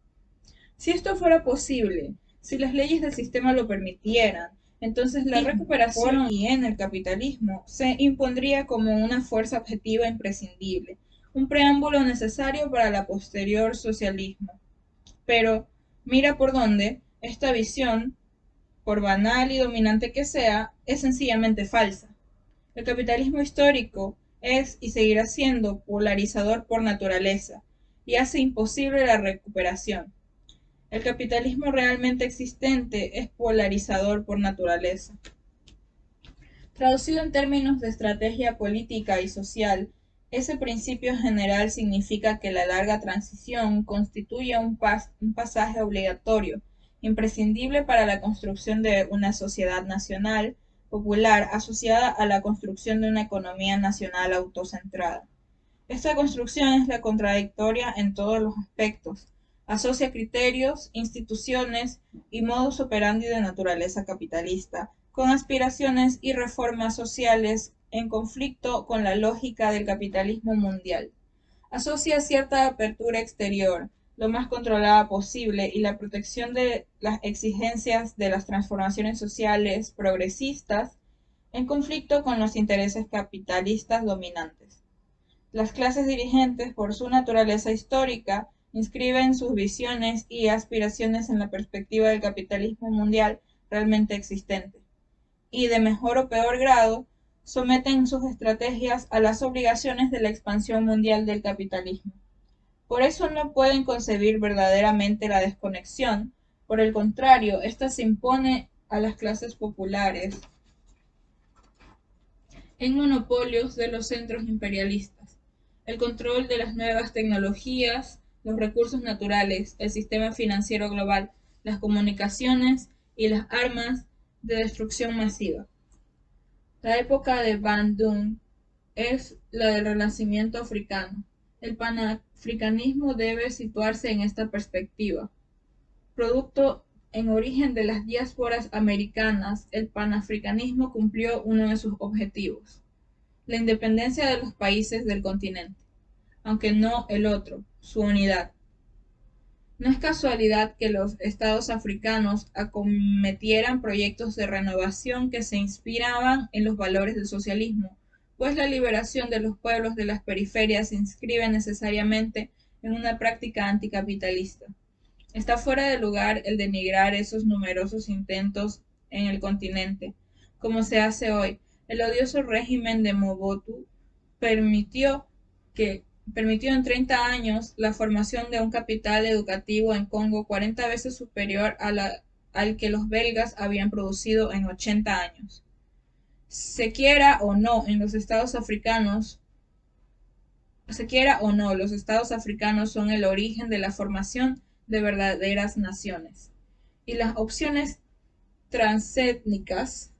Si esto fuera posible, si las leyes del sistema lo permitieran, entonces la recuperación y en el capitalismo se impondría como una fuerza objetiva imprescindible, un preámbulo necesario para la posterior socialismo. Pero, mira por dónde, esta visión, por banal y dominante que sea, es sencillamente falsa. El capitalismo histórico es y seguirá siendo polarizador por naturaleza, y hace imposible la recuperación. El capitalismo realmente existente es polarizador por naturaleza. Traducido en términos de estrategia política y social, ese principio general significa que la larga transición constituye un pasaje obligatorio, imprescindible para la construcción de una sociedad nacional, popular, asociada a la construcción de una economía nacional autocentrada. Esta construcción es la contradictoria en todos los aspectos, asocia criterios, instituciones y modus operandi de naturaleza capitalista, con aspiraciones y reformas sociales en conflicto con la lógica del capitalismo mundial. Asocia cierta apertura exterior, lo más controlada posible, y la protección de las exigencias de las transformaciones sociales progresistas en conflicto con los intereses capitalistas dominantes. Las clases dirigentes, por su naturaleza histórica, inscriben sus visiones y aspiraciones en la perspectiva del capitalismo mundial realmente existente, y de mejor o peor grado, someten sus estrategias a las obligaciones de la expansión mundial del capitalismo. Por eso no pueden concebir verdaderamente la desconexión, por el contrario, ésta se impone a las clases populares en monopolios de los centros imperialistas, el control de las nuevas tecnologías, los recursos naturales, el sistema financiero global, las comunicaciones y las armas de destrucción masiva. La época de Bandung es la del Renacimiento africano. El panafricanismo debe situarse en esta perspectiva. Producto en origen de las diásporas americanas, el panafricanismo cumplió uno de sus objetivos: la independencia de los países del continente, aunque no el otro, su unidad. No es casualidad que los estados africanos acometieran proyectos de renovación que se inspiraban en los valores del socialismo, pues la liberación de los pueblos de las periferias se inscribe necesariamente en una práctica anticapitalista. Está fuera de lugar el denigrar esos numerosos intentos en el continente, como se hace hoy. El odioso régimen de Mobutu permitió en 30 años la formación de un capital educativo en Congo 40 veces superior al que los belgas habían producido en 80 años. Se quiera o no, los estados africanos son el origen de la formación de verdaderas naciones, y las opciones transétnicas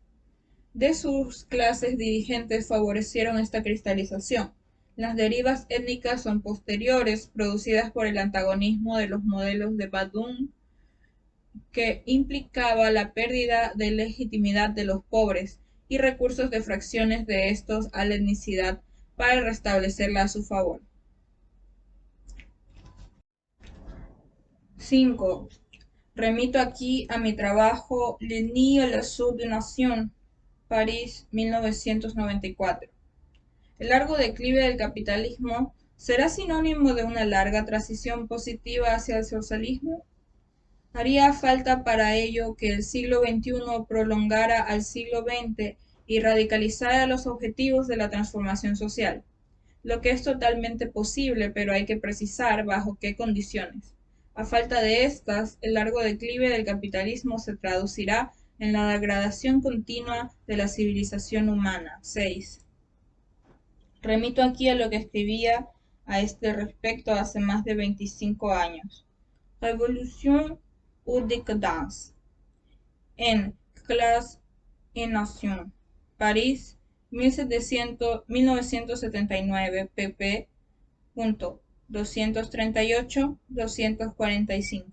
de sus clases dirigentes favorecieron esta cristalización. Las derivas étnicas son posteriores, producidas por el antagonismo de los modelos de Bandung, que implicaba la pérdida de legitimidad de los pobres y recursos de fracciones de estos a la etnicidad para restablecerla a su favor. 5. Remito aquí a mi trabajo Le Nid et le Sceau des Nations, París, 1994. El largo declive del capitalismo será sinónimo de una larga transición positiva hacia el socialismo. Haría falta para ello que el siglo XXI prolongara al siglo XX y radicalizara los objetivos de la transformación social, lo que es totalmente posible, pero hay que precisar bajo qué condiciones. A falta de estas, el largo declive del capitalismo se traducirá en la degradación continua de la civilización humana. 6. Remito aquí a lo que escribía a este respecto hace más de 25 años. Revolution ou décadence. En Classe et Nation, París, 1979, pp. 238-245.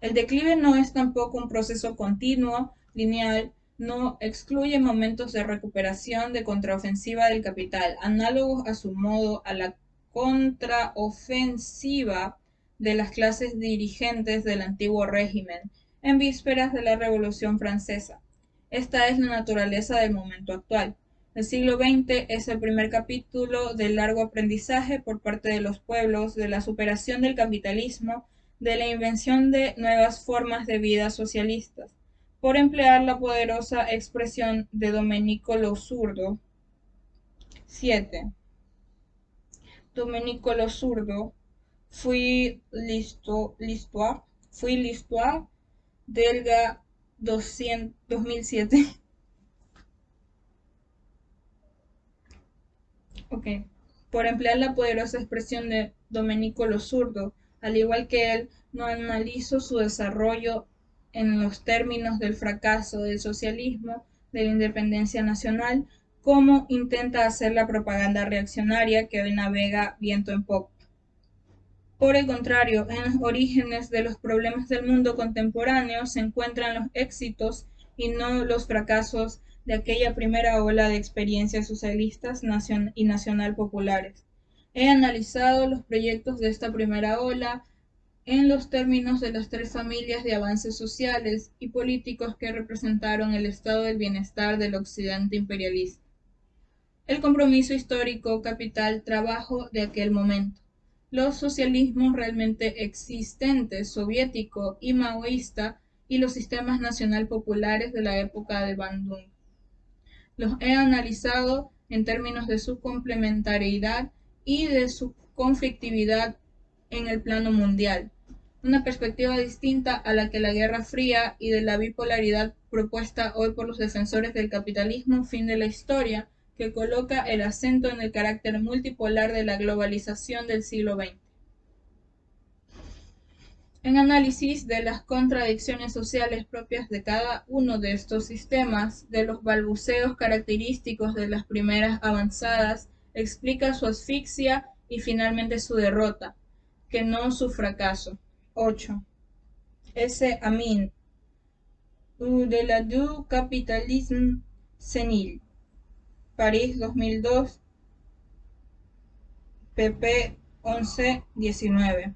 El declive no es tampoco un proceso continuo, lineal, no excluye momentos de recuperación de contraofensiva del capital, análogos a su modo a la contraofensiva de las clases dirigentes del antiguo régimen en vísperas de la Revolución Francesa. Esta es la naturaleza del momento actual. El siglo XX es el primer capítulo del largo aprendizaje por parte de los pueblos de la superación del capitalismo, de la invención de nuevas formas de vida socialistas. Por emplear la poderosa expresión de Domenico Lo Zurdo. 7. Domenico Lo Zurdo, Fui l'histoire Delga 2007. Okay. Por emplear la poderosa expresión de Domenico Lo Zurdo, al igual que él, no analizo su desarrollo en los términos del fracaso del socialismo, de la independencia nacional, como intenta hacer la propaganda reaccionaria que hoy navega viento en popa. Por el contrario, en los orígenes de los problemas del mundo contemporáneo se encuentran los éxitos y no los fracasos de aquella primera ola de experiencias socialistas y nacional populares. He analizado los proyectos de esta primera ola en los términos de las tres familias de avances sociales y políticos que representaron el estado del bienestar del occidente imperialista. El compromiso histórico, capital, trabajo de aquel momento. Los socialismos realmente existentes, soviético y maoísta, y los sistemas nacional populares de la época de Bandung. Los he analizado en términos de su complementariedad y de su conflictividad en el plano mundial, una perspectiva distinta a la que la Guerra Fría y de la bipolaridad propuesta hoy por los defensores del capitalismo fin de la historia, que coloca el acento en el carácter multipolar de la globalización del siglo XX. En análisis de las contradicciones sociales propias de cada uno de estos sistemas, de los balbuceos característicos de las primeras avanzadas, explica su asfixia y finalmente su derrota, que no su fracaso. 8. S. Amin, de la du capitalisme senil, París 2002, pp. 11-19.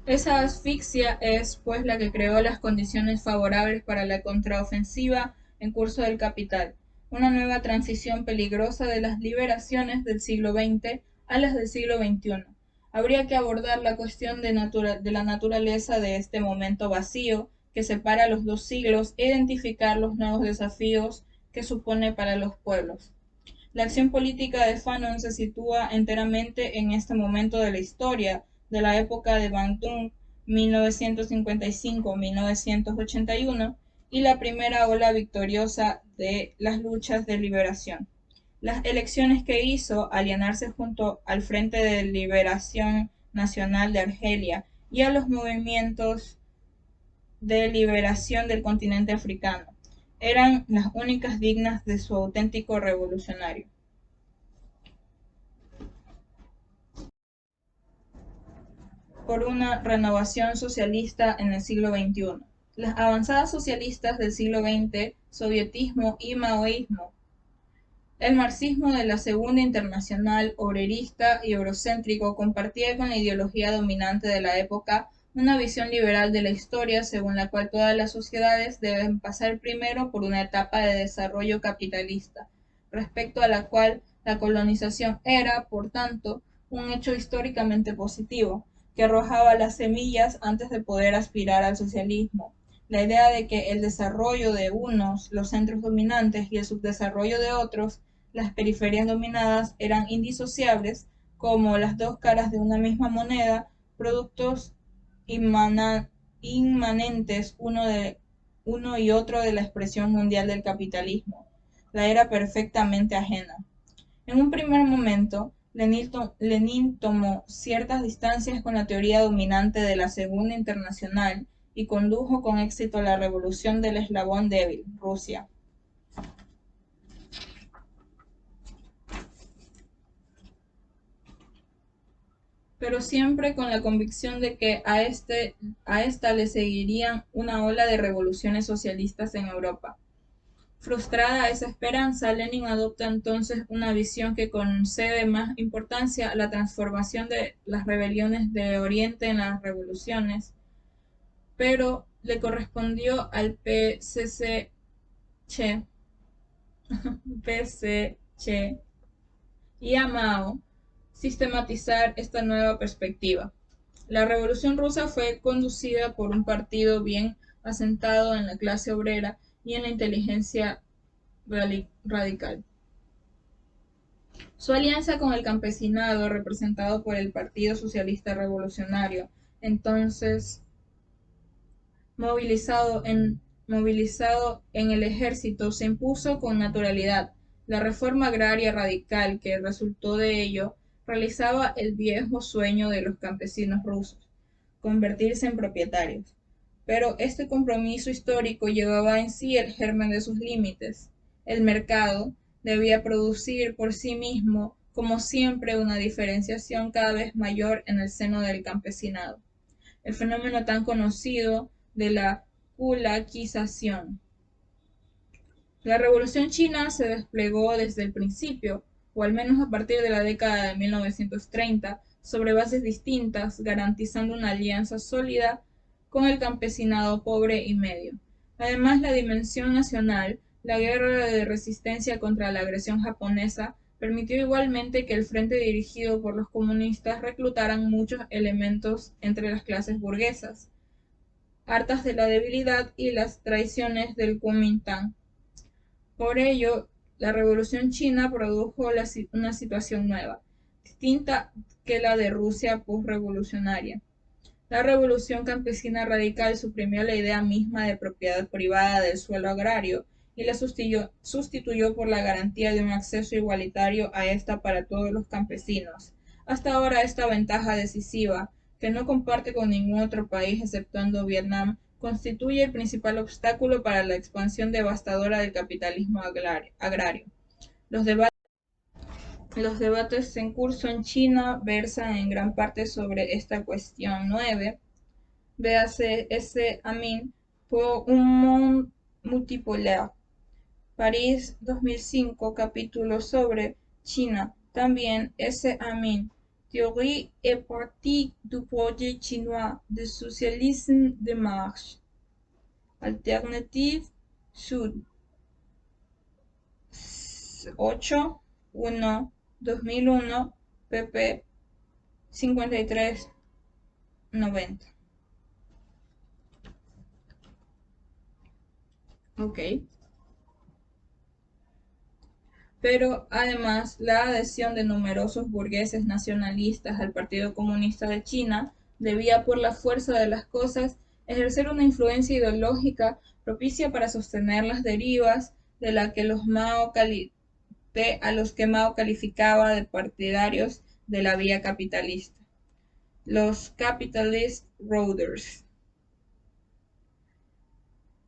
Esa asfixia es, pues, la que creó las condiciones favorables para la contraofensiva en curso del capital, una nueva transición peligrosa de las liberaciones del siglo XX a las del siglo XXI. Habría que abordar la cuestión de la naturaleza de este momento vacío que separa los dos siglos e identificar los nuevos desafíos que supone para los pueblos. La acción política de Fanon se sitúa enteramente en este momento de la historia, de la época de Bandung, 1955-1981, y la primera ola victoriosa de las luchas de liberación. Las elecciones que hizo, alinearse junto al Frente de Liberación Nacional de Argelia y a los movimientos de liberación del continente africano, eran las únicas dignas de su auténtico revolucionario. Por una renovación socialista en el siglo XXI. Las avanzadas socialistas del siglo XX, sovietismo y maoísmo. El marxismo de la Segunda Internacional, obrerista y eurocéntrico, compartía con la ideología dominante de la época una visión liberal de la historia según la cual todas las sociedades deben pasar primero por una etapa de desarrollo capitalista, respecto a la cual la colonización era, por tanto, un hecho históricamente positivo, que arrojaba las semillas antes de poder aspirar al socialismo. La idea de que el desarrollo de unos, los centros dominantes, y el subdesarrollo de otros, las periferias dominadas, eran indisociables, como las dos caras de una misma moneda, productos inmanentes uno y otro de la expresión mundial del capitalismo. La era perfectamente ajena. En un primer momento, Lenin tomó ciertas distancias con la teoría dominante de la Segunda Internacional y condujo con éxito la revolución del eslabón débil, Rusia. Pero siempre con la convicción de que a esta le seguirían una ola de revoluciones socialistas en Europa. Frustrada esa esperanza, Lenin adopta entonces una visión que concede más importancia a la transformación de las rebeliones de Oriente en las revoluciones, pero le correspondió al PCC y a Mao sistematizar esta nueva perspectiva. La Revolución Rusa fue conducida por un partido bien asentado en la clase obrera y en la inteligencia radical. Su alianza con el campesinado, representado por el Partido Socialista Revolucionario, entonces movilizado en el ejército, se impuso con naturalidad. La reforma agraria radical que resultó de ello realizaba el viejo sueño de los campesinos rusos, convertirse en propietarios. Pero este compromiso histórico llevaba en sí el germen de sus límites. El mercado debía producir por sí mismo, como siempre, una diferenciación cada vez mayor en el seno del campesinado. El fenómeno tan conocido de la kulakización. La Revolución China se desplegó desde el principio, o al menos a partir de la década de 1930, sobre bases distintas, garantizando una alianza sólida con el campesinado pobre y medio. Además, la dimensión nacional, la guerra de resistencia contra la agresión japonesa, permitió igualmente que el frente dirigido por los comunistas reclutaran muchos elementos entre las clases burguesas, hartas de la debilidad y las traiciones del Kuomintang. Por ello, la Revolución China produjo una situación nueva, distinta que la de Rusia postrevolucionaria. La revolución campesina radical suprimió la idea misma de propiedad privada del suelo agrario y la sustituyó por la garantía de un acceso igualitario a esta para todos los campesinos. Hasta ahora esta ventaja decisiva, que no comparte con ningún otro país exceptuando Vietnam, constituye el principal obstáculo para la expansión devastadora del capitalismo agrario. Los debates en curso en China versan en gran parte sobre esta cuestión. 9. Véase S. Amin pour un monde multipolaire. París 2005, capítulo sobre China. También S. Amin, Théorie et pratique du projet chinois de socialisme de marche. Alternative Sud. 8, 1, 2001, pp. 53, 90. Ok. Pero además la adhesión de numerosos burgueses nacionalistas al Partido Comunista de China debía, por la fuerza de las cosas, ejercer una influencia ideológica propicia para sostener las derivas de a los que Mao calificaba de partidarios de la vía capitalista, los Capitalist Roaders.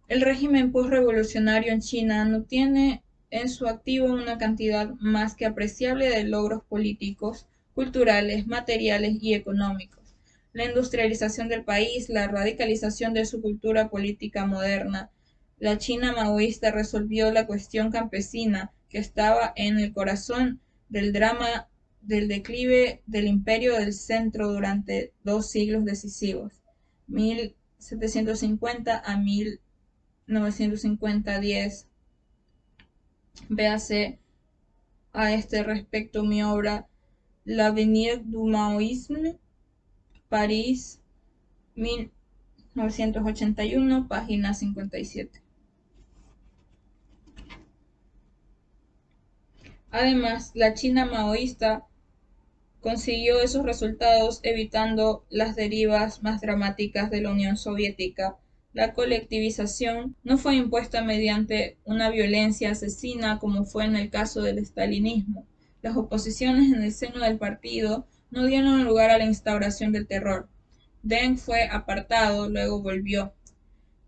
El régimen postrevolucionario en China no tiene en su activo una cantidad más que apreciable de logros políticos, culturales, materiales y económicos. La industrialización del país, la radicalización de su cultura política moderna, la China maoísta resolvió la cuestión campesina que estaba en el corazón del drama del declive del imperio del centro durante 2 siglos decisivos, 1750 a 1950-10. Véase a este respecto mi obra L'avenir du Maoïsme, París, 1981, página 57. Además, la China maoísta consiguió esos resultados evitando las derivas más dramáticas de la Unión Soviética. La colectivización no fue impuesta mediante una violencia asesina como fue en el caso del estalinismo. Las oposiciones en el seno del partido no dieron lugar a la instauración del terror. Deng fue apartado, luego volvió.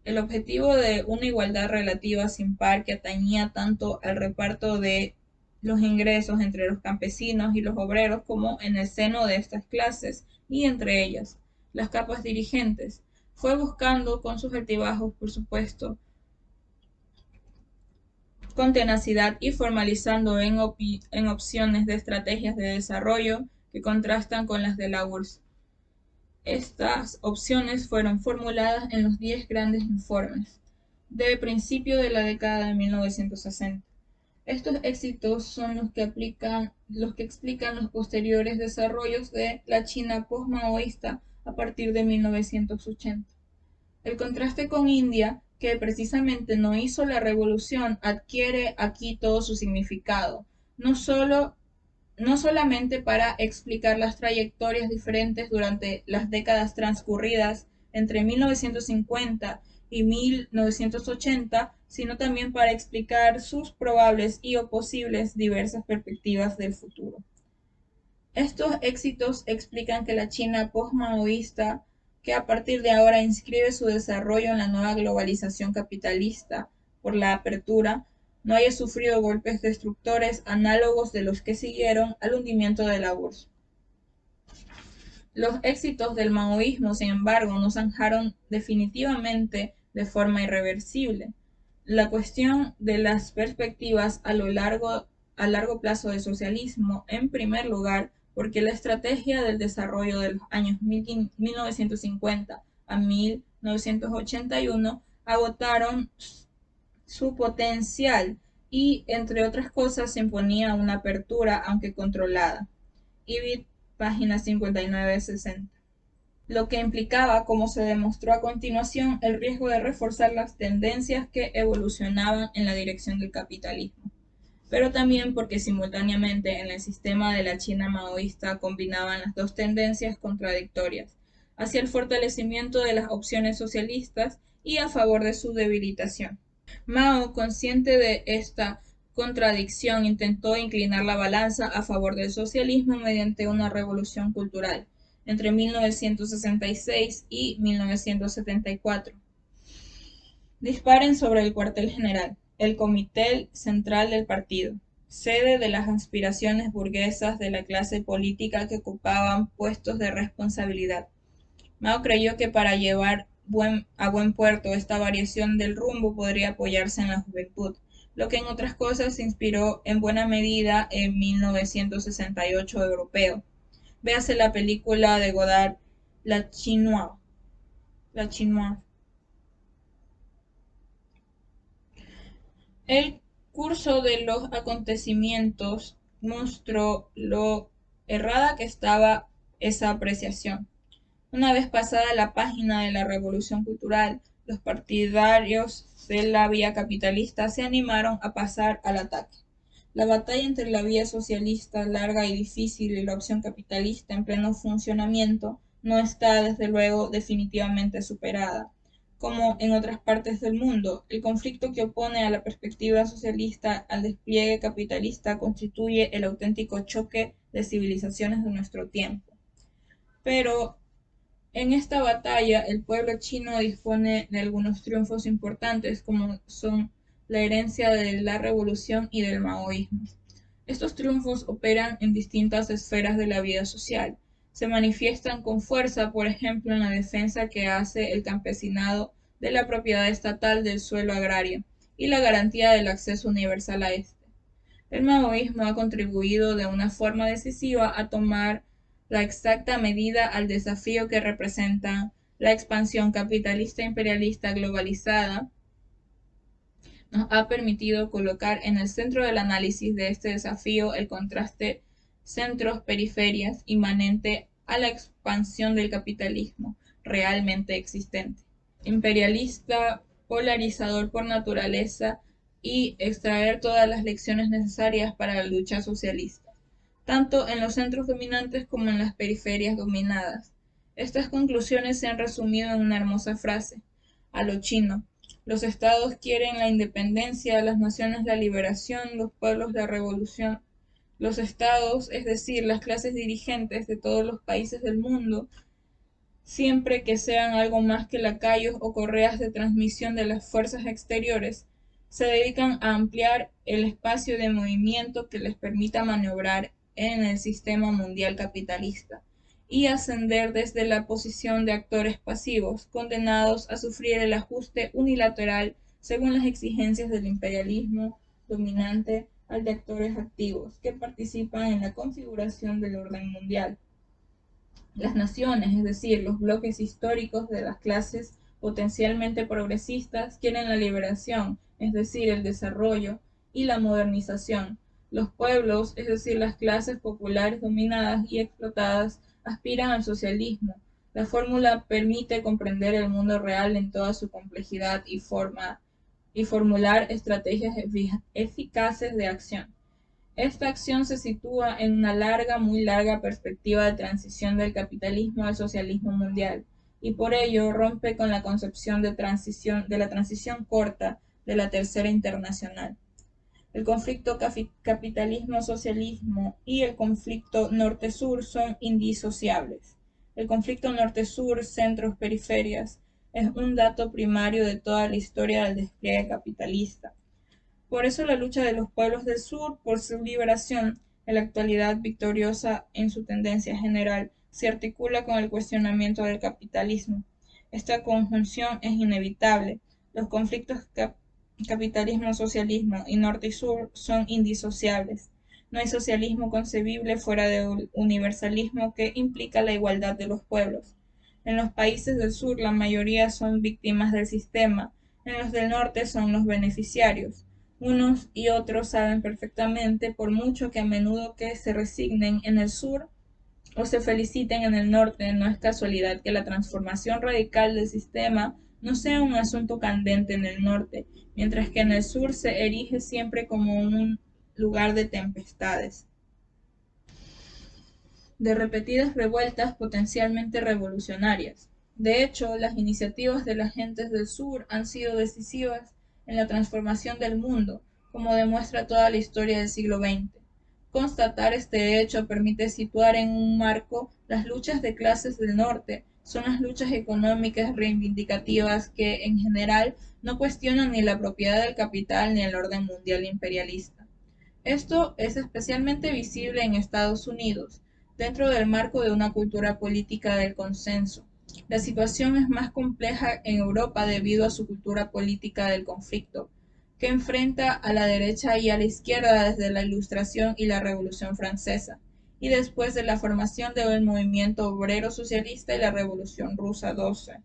El objetivo de una igualdad relativa sin par que atañía tanto al reparto de los ingresos entre los campesinos y los obreros como en el seno de estas clases y entre ellas, las capas dirigentes, fue buscando con sus altibajos, por supuesto, con tenacidad y formalizando en opciones de estrategias de desarrollo que contrastan con las de la URSS. Estas opciones fueron formuladas en los 10 grandes informes de principio de la década de 1960. Estos éxitos son los que explican los posteriores desarrollos de la China postmaoísta a partir de 1980. El contraste con India, que precisamente no hizo la revolución, adquiere aquí todo su significado, no solamente para explicar las trayectorias diferentes durante las décadas transcurridas entre 1950 y 1980, sino también para explicar sus probables y o posibles diversas perspectivas del futuro. Estos éxitos explican que la China postmaoísta, que a partir de ahora inscribe su desarrollo en la nueva globalización capitalista por la apertura, no haya sufrido golpes destructores análogos de los que siguieron al hundimiento de la URSS. Los éxitos del maoísmo, sin embargo, no zanjaron definitivamente de forma irreversible. La cuestión de las perspectivas a largo plazo del socialismo, en primer lugar, porque la estrategia del desarrollo de los años 1950 a 1981 agotaron su potencial y, entre otras cosas, se imponía una apertura, aunque controlada. Ibid, página 59-60. Lo que implicaba, como se demostró a continuación, el riesgo de reforzar las tendencias que evolucionaban en la dirección del capitalismo, pero también porque simultáneamente en el sistema de la China maoísta combinaban las dos tendencias contradictorias, hacia el fortalecimiento de las opciones socialistas y a favor de su debilitación. Mao, consciente de esta contradicción, intentó inclinar la balanza a favor del socialismo mediante una revolución cultural entre 1966 y 1974. Disparen sobre el cuartel general, el Comité Central del Partido, sede de las aspiraciones burguesas de la clase política que ocupaban puestos de responsabilidad. Mao creyó que para llevar a buen puerto esta variación del rumbo podría apoyarse en la juventud, lo que en otras cosas se inspiró en buena medida en 1968 europeo. Véase la película de Godard, La Chinoise. El curso de los acontecimientos mostró lo errada que estaba esa apreciación. Una vez pasada la página de la revolución cultural, los partidarios de la vía capitalista se animaron a pasar al ataque. La batalla entre la vía socialista larga y difícil y la opción capitalista en pleno funcionamiento no está, desde luego, definitivamente superada. Como en otras partes del mundo, el conflicto que opone a la perspectiva socialista al despliegue capitalista constituye el auténtico choque de civilizaciones de nuestro tiempo. Pero en esta batalla, el pueblo chino dispone de algunos triunfos importantes, como son la herencia de la revolución y del maoísmo. Estos triunfos operan en distintas esferas de la vida social. Se manifiestan con fuerza, por ejemplo, en la defensa que hace el campesinado de la propiedad estatal del suelo agrario y la garantía del acceso universal a este. El maoísmo ha contribuido de una forma decisiva a tomar la exacta medida al desafío que representa la expansión capitalista imperialista globalizada. Nos ha permitido colocar en el centro del análisis de este desafío el contraste centros-periferias inmanente a la expansión del capitalismo realmente existente, imperialista, polarizador por naturaleza, y extraer todas las lecciones necesarias para la lucha socialista, tanto en los centros dominantes como en las periferias dominadas. Estas conclusiones se han resumido en una hermosa frase: a lo chino. Los estados quieren la independencia, las naciones la liberación, los pueblos la revolución. Los estados, es decir, las clases dirigentes de todos los países del mundo, siempre que sean algo más que lacayos o correas de transmisión de las fuerzas exteriores, se dedican a ampliar el espacio de movimiento que les permita maniobrar en el sistema mundial capitalista y ascender desde la posición de actores pasivos, condenados a sufrir el ajuste unilateral según las exigencias del imperialismo dominante al de actores activos que participan en la configuración del orden mundial. Las naciones, es decir, los bloques históricos de las clases potencialmente progresistas, quieren la liberación, es decir, el desarrollo y la modernización. Los pueblos, es decir, las clases populares dominadas y explotadas, aspiran al socialismo. La fórmula permite comprender el mundo real en toda su complejidad y formular estrategias eficaces de acción. Esta acción se sitúa en una muy larga perspectiva de transición del capitalismo al socialismo mundial, y por ello rompe con la concepción de la transición corta de la Tercera Internacional. El conflicto capitalismo-socialismo y el conflicto norte-sur son indisociables. El conflicto norte-sur, centros-periferias, es un dato primario de toda la historia del despliegue capitalista. Por eso la lucha de los pueblos del sur por su liberación, en la actualidad victoriosa en su tendencia general, se articula con el cuestionamiento del capitalismo. Esta conjunción es inevitable. Los conflictos capitalismo-socialismo y norte y sur son indisociables. No hay socialismo concebible fuera del universalismo que implica la igualdad de los pueblos. En los países del sur la mayoría son víctimas del sistema, en los del norte son los beneficiarios. Unos y otros saben perfectamente, por mucho que a menudo que se resignen en el sur o se feliciten en el norte, no es casualidad que la transformación radical del sistema no sea un asunto candente en el norte, mientras que en el sur se erige siempre como un lugar de tempestades, de repetidas revueltas potencialmente revolucionarias. De hecho, las iniciativas de las gentes del sur han sido decisivas en la transformación del mundo, como demuestra toda la historia del siglo XX. Constatar este hecho permite situar en un marco las luchas de clases del norte. Son las luchas económicas reivindicativas que, en general, no cuestionan ni la propiedad del capital ni el orden mundial imperialista. Esto es especialmente visible en Estados Unidos, dentro del marco de una cultura política del consenso. La situación es más compleja en Europa debido a su cultura política del conflicto, que enfrenta a la derecha y a la izquierda desde la Ilustración y la Revolución Francesa, y después de la formación del movimiento obrero socialista y la Revolución Rusa 12.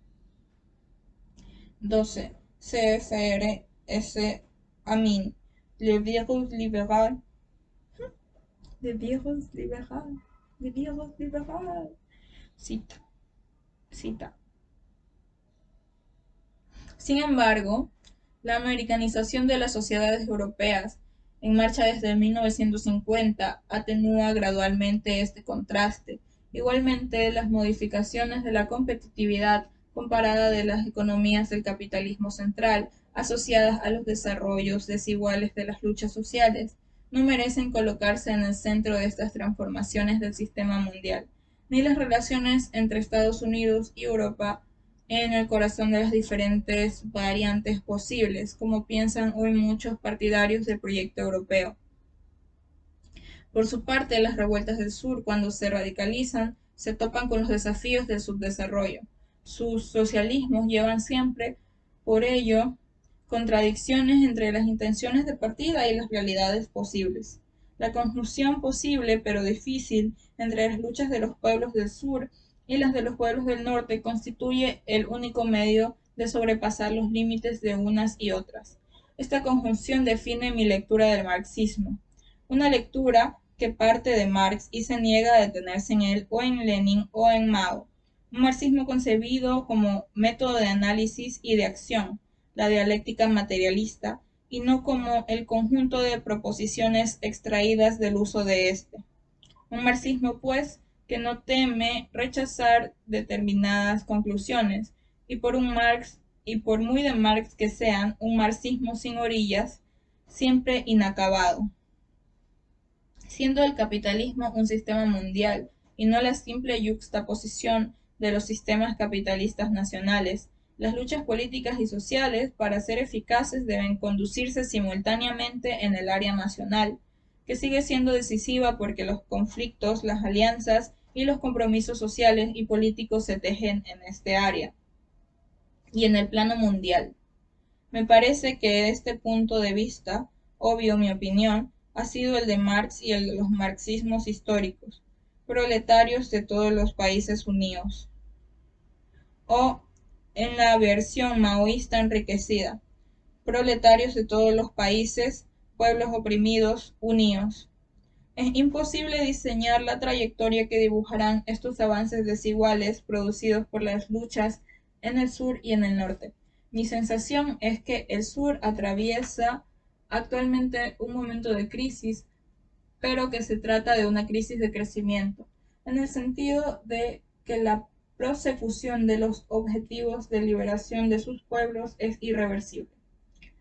CFRS Amin, le virus libéral, le virus libéral, le virus libéral. Cita. Sin embargo, la americanización de las sociedades europeas, en marcha desde 1950, atenúa gradualmente este contraste. Igualmente, las modificaciones de la competitividad comparada de las economías del capitalismo central, asociadas a los desarrollos desiguales de las luchas sociales, no merecen colocarse en el centro de estas transformaciones del sistema mundial, ni las relaciones entre Estados Unidos y Europa en el corazón de las diferentes variantes posibles, como piensan hoy muchos partidarios del proyecto europeo. Por su parte, las revueltas del sur, cuando se radicalizan, se topan con los desafíos del subdesarrollo. Sus socialismos llevan siempre, por ello, contradicciones entre las intenciones de partida y las realidades posibles. La conjunción posible, pero difícil, entre las luchas de los pueblos del sur y las de los pueblos del norte constituye el único medio de sobrepasar los límites de unas y otras. Esta conjunción define mi lectura del marxismo, una lectura que parte de Marx y se niega a detenerse en él o en Lenin o en Mao, un marxismo concebido como método de análisis y de acción, la dialéctica materialista, y no como el conjunto de proposiciones extraídas del uso de éste. Un marxismo, pues, que no teme rechazar determinadas conclusiones, y por muy de Marx que sean, un marxismo sin orillas, siempre inacabado. siendo el capitalismo un sistema mundial y no la simple yuxtaposición de los sistemas capitalistas nacionales. Las luchas políticas y sociales, para ser eficaces, deben conducirse simultáneamente en el área nacional, que sigue siendo decisiva porque los conflictos, las alianzas y los compromisos sociales y políticos se tejen en este área y en el plano mundial. Me parece que este punto de vista, obvio mi opinión, ha sido el de Marx y el de los marxismos históricos, proletarios de todos los países unidos, o en la versión maoísta enriquecida, proletarios de todos los países, pueblos oprimidos, unidos. Es imposible diseñar la trayectoria que dibujarán estos avances desiguales producidos por las luchas en el sur y en el norte. Mi sensación es que el sur atraviesa actualmente un momento de crisis, pero que se trata de una crisis de crecimiento, en el sentido de que la prosecución de los objetivos de liberación de sus pueblos es irreversible.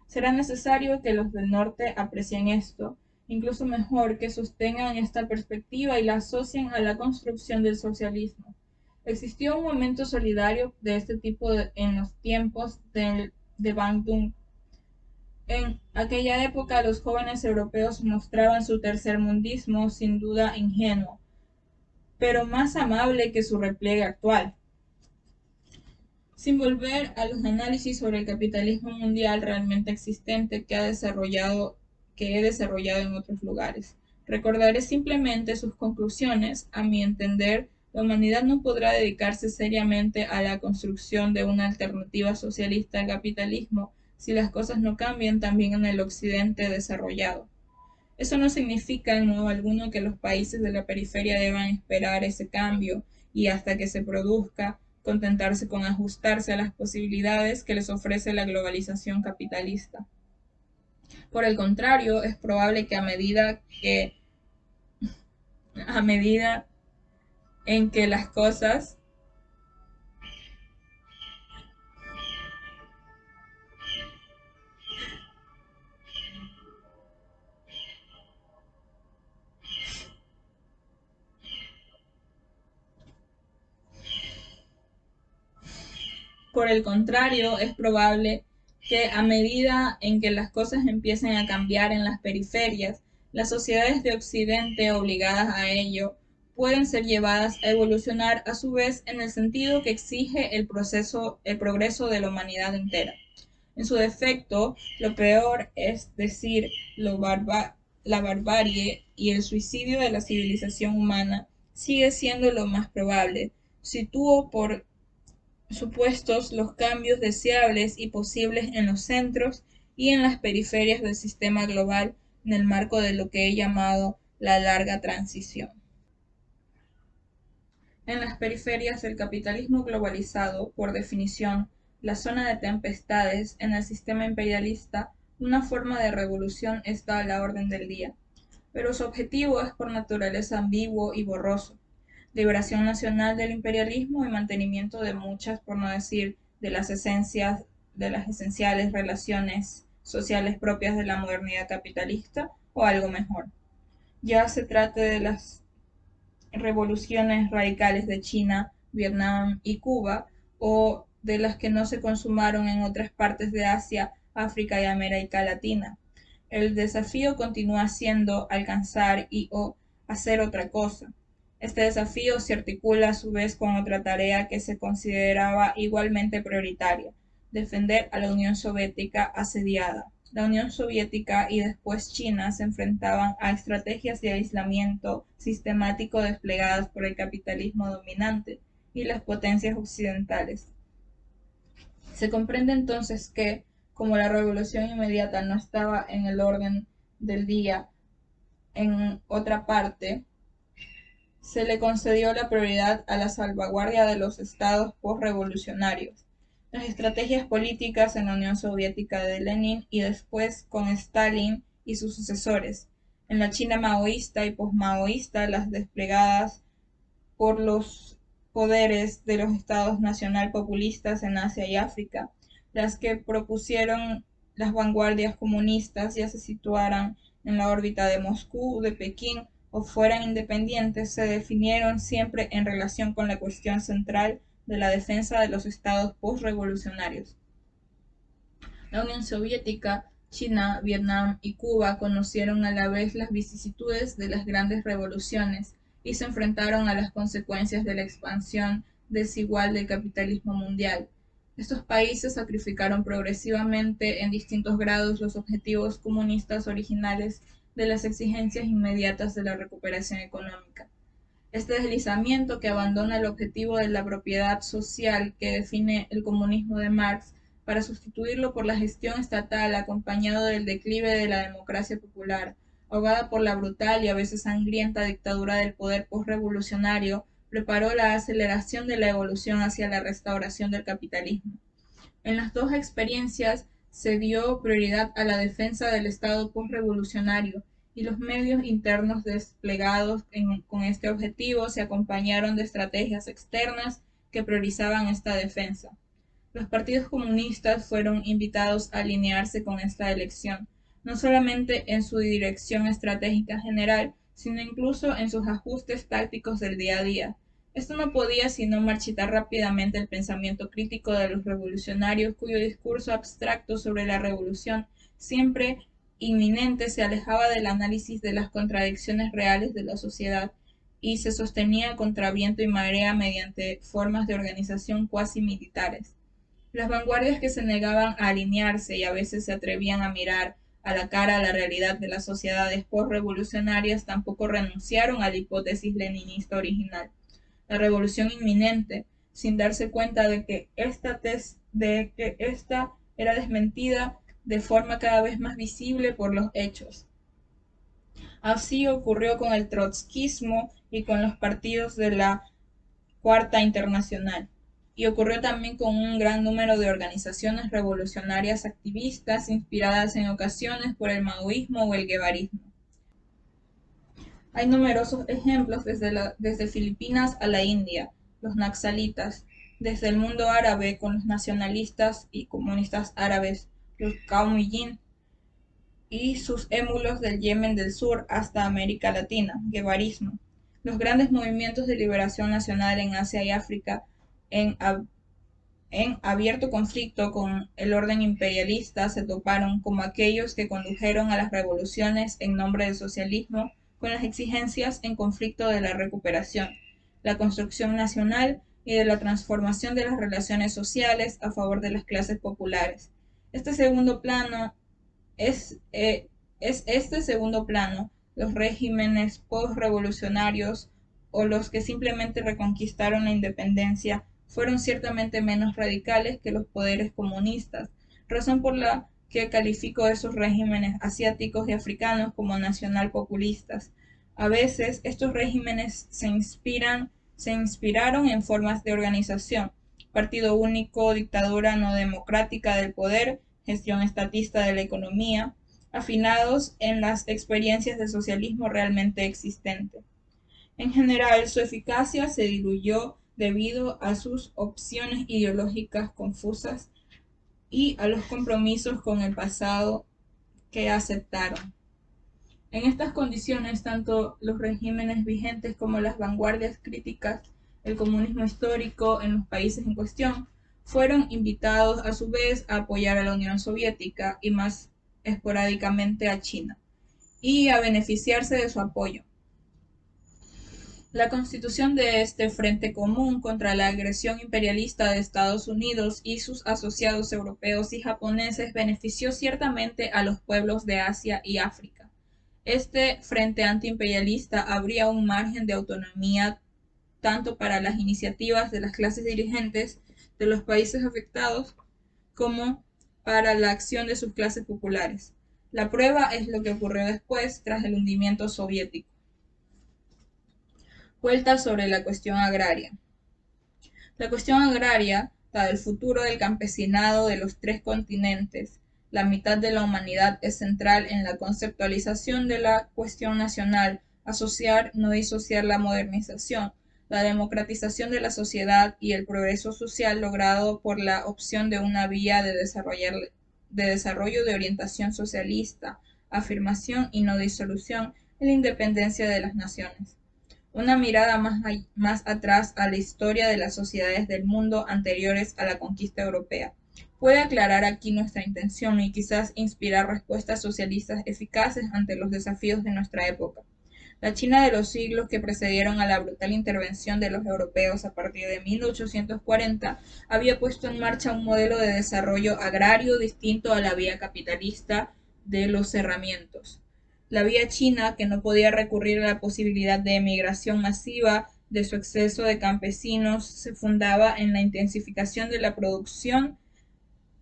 Será necesario que los del norte aprecien esto, incluso mejor que sostengan esta perspectiva y la asocien a la construcción del socialismo. Existió un momento solidario de este tipo en los tiempos de Bandung. En aquella época los jóvenes europeos mostraban su tercermundismo sin duda ingenuo, pero más amable que su repliegue actual. Sin volver a los análisis sobre el capitalismo mundial realmente existente que he desarrollado en otros lugares. Recordaré simplemente sus conclusiones. A mi entender, la humanidad no podrá dedicarse seriamente a la construcción de una alternativa socialista al capitalismo si las cosas no cambian también en el occidente desarrollado. Eso no significa en modo alguno que los países de la periferia deban esperar ese cambio y hasta que se produzca, contentarse con ajustarse a las posibilidades que les ofrece la globalización capitalista. Por el contrario, es probable que a medida en que las cosas Por el contrario, es probable que a medida en que las cosas empiecen a cambiar en las periferias, las sociedades de Occidente obligadas a ello pueden ser llevadas a evolucionar a su vez en el sentido que exige el progreso de la humanidad entera. En su defecto, lo peor, es decir, la barbarie y el suicidio de la civilización humana, sigue siendo lo más probable. Sitúo por supuestos los cambios deseables y posibles en los centros y en las periferias del sistema global en el marco de lo que he llamado la larga transición. En las periferias del capitalismo globalizado, por definición, la zona de tempestades, en el sistema imperialista, una forma de revolución está a la orden del día, pero su objetivo es por naturaleza ambiguo y borroso. Liberación nacional del imperialismo y mantenimiento de muchas, por no decir de las esenciales relaciones sociales propias de la modernidad capitalista, o algo mejor. Ya se trate de las revoluciones radicales de China, Vietnam y Cuba, o de las que no se consumaron en otras partes de Asia, África y América Latina. El desafío continúa siendo alcanzar o hacer otra cosa. Este desafío se articula a su vez con otra tarea que se consideraba igualmente prioritaria: defender a la Unión Soviética asediada. La Unión Soviética y después China se enfrentaban a estrategias de aislamiento sistemático desplegadas por el capitalismo dominante y las potencias occidentales. Se comprende entonces que, como la revolución inmediata no estaba en el orden del día en otra parte, se le concedió la prioridad a la salvaguardia de los estados postrevolucionarios. Las estrategias políticas en la Unión Soviética de Lenin y después con Stalin y sus sucesores, en la China maoísta y posmaoísta las desplegadas por los poderes de los estados nacional populistas en Asia y África, las que propusieron las vanguardias comunistas ya se situaran en la órbita de Moscú, de Pekín o fueran independientes se definieron siempre en relación con la cuestión central de la defensa de los estados postrevolucionarios. La Unión Soviética, China, Vietnam y Cuba conocieron a la vez las vicisitudes de las grandes revoluciones y se enfrentaron a las consecuencias de la expansión desigual del capitalismo mundial. Estos países sacrificaron progresivamente en distintos grados los objetivos comunistas originales de las exigencias inmediatas de la recuperación económica. Este deslizamiento que abandona el objetivo de la propiedad social que define el comunismo de Marx para sustituirlo por la gestión estatal acompañado del declive de la democracia popular, ahogada por la brutal y a veces sangrienta dictadura del poder postrevolucionario, preparó la aceleración de la evolución hacia la restauración del capitalismo. En las dos experiencias se dio prioridad a la defensa del Estado postrevolucionario y los medios internos desplegados con este objetivo se acompañaron de estrategias externas que priorizaban esta defensa. Los partidos comunistas fueron invitados a alinearse con esta elección, no solamente en su dirección estratégica general, sino incluso en sus ajustes tácticos del día a día. Esto no podía sino marchitar rápidamente el pensamiento crítico de los revolucionarios, cuyo discurso abstracto sobre la revolución, siempre inminente, se alejaba del análisis de las contradicciones reales de la sociedad y se sostenía contra viento y marea mediante formas de organización cuasi militares. Las vanguardias que se negaban a alinearse y a veces se atrevían a mirar a la cara a la realidad de las sociedades postrevolucionarias tampoco renunciaron a la hipótesis leninista original. La revolución inminente, sin darse cuenta de que esta era desmentida de forma cada vez más visible por los hechos. Así ocurrió con el trotskismo y con los partidos de la Cuarta Internacional. Y ocurrió también con un gran número de organizaciones revolucionarias activistas inspiradas en ocasiones por el maoísmo o el guevarismo. Hay numerosos ejemplos desde Filipinas a la India, los naxalitas, desde el mundo árabe con los nacionalistas y comunistas árabes, los Qaumiyyin, y sus émulos del Yemen del Sur hasta América Latina, guevarismo. Los grandes movimientos de liberación nacional en Asia y África, en abierto conflicto con el orden imperialista, se toparon como aquellos que condujeron a las revoluciones en nombre del socialismo con las exigencias en conflicto de la recuperación, la construcción nacional y de la transformación de las relaciones sociales a favor de las clases populares. Este segundo plano los regímenes post-revolucionarios o los que simplemente reconquistaron la independencia fueron ciertamente menos radicales que los poderes comunistas, razón por la que califico esos regímenes asiáticos y africanos como nacional-populistas. A veces estos regímenes se inspiraron en formas de organización, partido único, dictadura no democrática del poder, gestión estatista de la economía, afinados en las experiencias de socialismo realmente existente. En general, su eficacia se diluyó debido a sus opciones ideológicas confusas y a los compromisos con el pasado que aceptaron. En estas condiciones, tanto los regímenes vigentes como las vanguardias críticas, el comunismo histórico en los países en cuestión, fueron invitados a su vez a apoyar a la Unión Soviética y más esporádicamente a China, y a beneficiarse de su apoyo. La constitución de este Frente Común contra la agresión imperialista de Estados Unidos y sus asociados europeos y japoneses benefició ciertamente a los pueblos de Asia y África. Este frente antiimperialista abría un margen de autonomía tanto para las iniciativas de las clases dirigentes de los países afectados como para la acción de sus clases populares. La prueba es lo que ocurrió después, tras el hundimiento soviético. Vuelta sobre la cuestión agraria. La cuestión agraria, la del futuro del campesinado de los tres continentes, la mitad de la humanidad, es central en la conceptualización de la cuestión nacional, asociar, no disociar la modernización, la democratización de la sociedad y el progreso social logrado por la opción de una vía de desarrollo de orientación socialista, afirmación y no disolución, y la independencia de las naciones. Una mirada más atrás a la historia de las sociedades del mundo anteriores a la conquista europea puede aclarar aquí nuestra intención y quizás inspirar respuestas socialistas eficaces ante los desafíos de nuestra época. La China de los siglos que precedieron a la brutal intervención de los europeos a partir de 1840 había puesto en marcha un modelo de desarrollo agrario distinto a la vía capitalista de los cerramientos. La vía china, que no podía recurrir a la posibilidad de emigración masiva de su exceso de campesinos, se fundaba en la intensificación de la producción.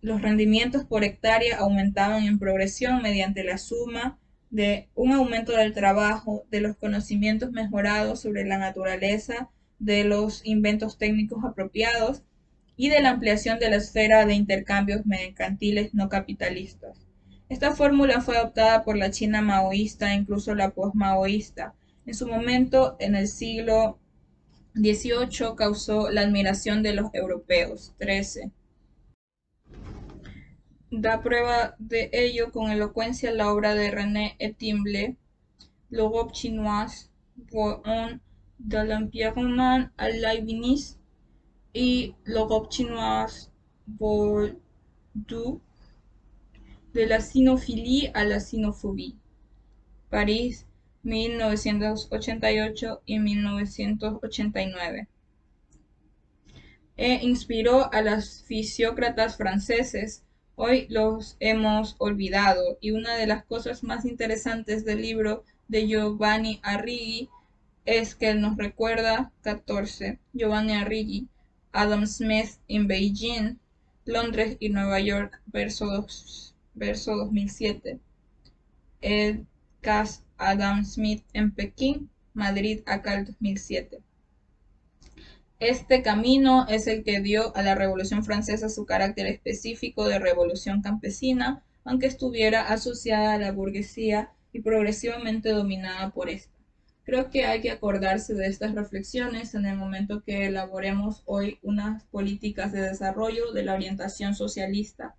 Los rendimientos por hectárea aumentaban en progresión mediante la suma de un aumento del trabajo, de los conocimientos mejorados sobre la naturaleza, de los inventos técnicos apropiados y de la ampliación de la esfera de intercambios mercantiles no capitalistas. Esta fórmula fue adoptada por la China maoísta e incluso la posmaoísta. En su momento, en el siglo XVIII, causó la admiración de los europeos. 13. Da prueba de ello con elocuencia la obra de René Etienne, L'Europe chinoise, volant de l'Empire romain à Leibniz y L'Europe chinoise, Bourdieu, de la sinofilie a la sinofobie. París, 1988 y 1989. Inspiró a los fisiócratas franceses. Hoy los hemos olvidado, y una de las cosas más interesantes del libro de Giovanni Arrighi es que él nos recuerda 14. Giovanni Arrighi, Adam Smith en Beijing, Londres y Nueva York, verso 2007. El Cass Adam Smith en Pekín, Madrid, acá el 2007. Este camino es el que dio a la Revolución Francesa su carácter específico de revolución campesina, aunque estuviera asociada a la burguesía y progresivamente dominada por esta. Creo que hay que acordarse de estas reflexiones en el momento que elaboremos hoy unas políticas de desarrollo de la orientación socialista,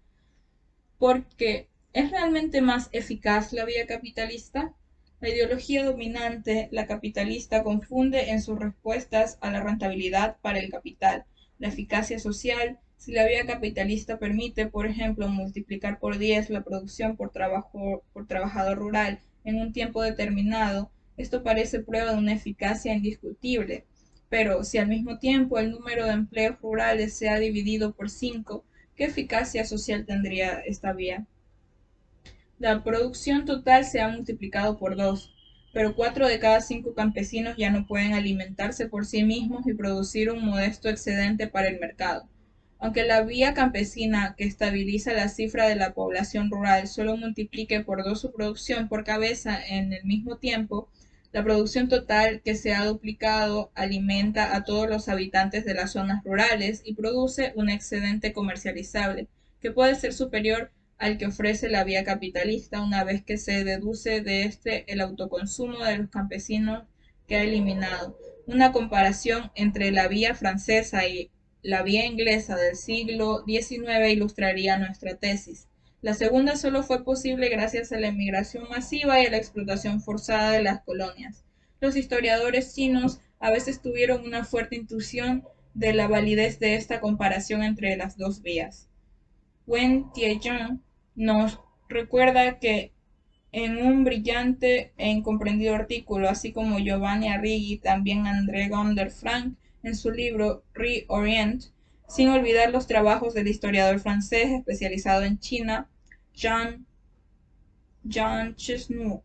porque ¿es realmente más eficaz la vía capitalista? La ideología dominante, la capitalista, confunde en sus respuestas a la rentabilidad para el capital, la eficacia social. Si la vía capitalista permite, por ejemplo, multiplicar por 10 la producción por trabajador rural en un tiempo determinado, esto parece prueba de una eficacia indiscutible. Pero si al mismo tiempo el número de empleos rurales se ha dividido por 5, ¿qué eficacia social tendría esta vía? La producción total se ha multiplicado por 2, pero 4 de cada 5 campesinos ya no pueden alimentarse por sí mismos y producir un modesto excedente para el mercado. Aunque la vía campesina, que estabiliza la cifra de la población rural, solo multiplique por 2 su producción por cabeza en el mismo tiempo, la producción total, que se ha duplicado, alimenta a todos los habitantes de las zonas rurales y produce un excedente comercializable, que puede ser superior al que ofrece la vía capitalista, una vez que se deduce de este el autoconsumo de los campesinos que ha eliminado. Una comparación entre la vía francesa y la vía inglesa del siglo XIX ilustraría nuestra tesis. La segunda solo fue posible gracias a la emigración masiva y a la explotación forzada de las colonias. Los historiadores chinos a veces tuvieron una fuerte intuición de la validez de esta comparación entre las dos vías. Wen Tiezhong nos recuerda que en un brillante e incomprendido artículo, así como Giovanni Arrighi, también André Gonder Frank en su libro Re-Orient, sin olvidar los trabajos del historiador francés especializado en China, Jean Chesnois.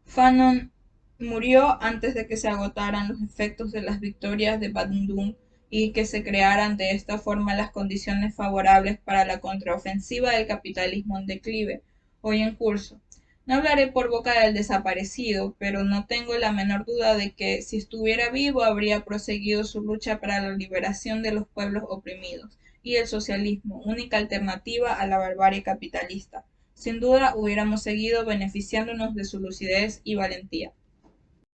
Fanon murió antes de que se agotaran los efectos de las victorias de Bandung y que se crearan de esta forma las condiciones favorables para la contraofensiva del capitalismo en declive, hoy en curso. No hablaré por boca del desaparecido, pero no tengo la menor duda de que, si estuviera vivo, habría proseguido su lucha para la liberación de los pueblos oprimidos y el socialismo, única alternativa a la barbarie capitalista. Sin duda hubiéramos seguido beneficiándonos de su lucidez y valentía.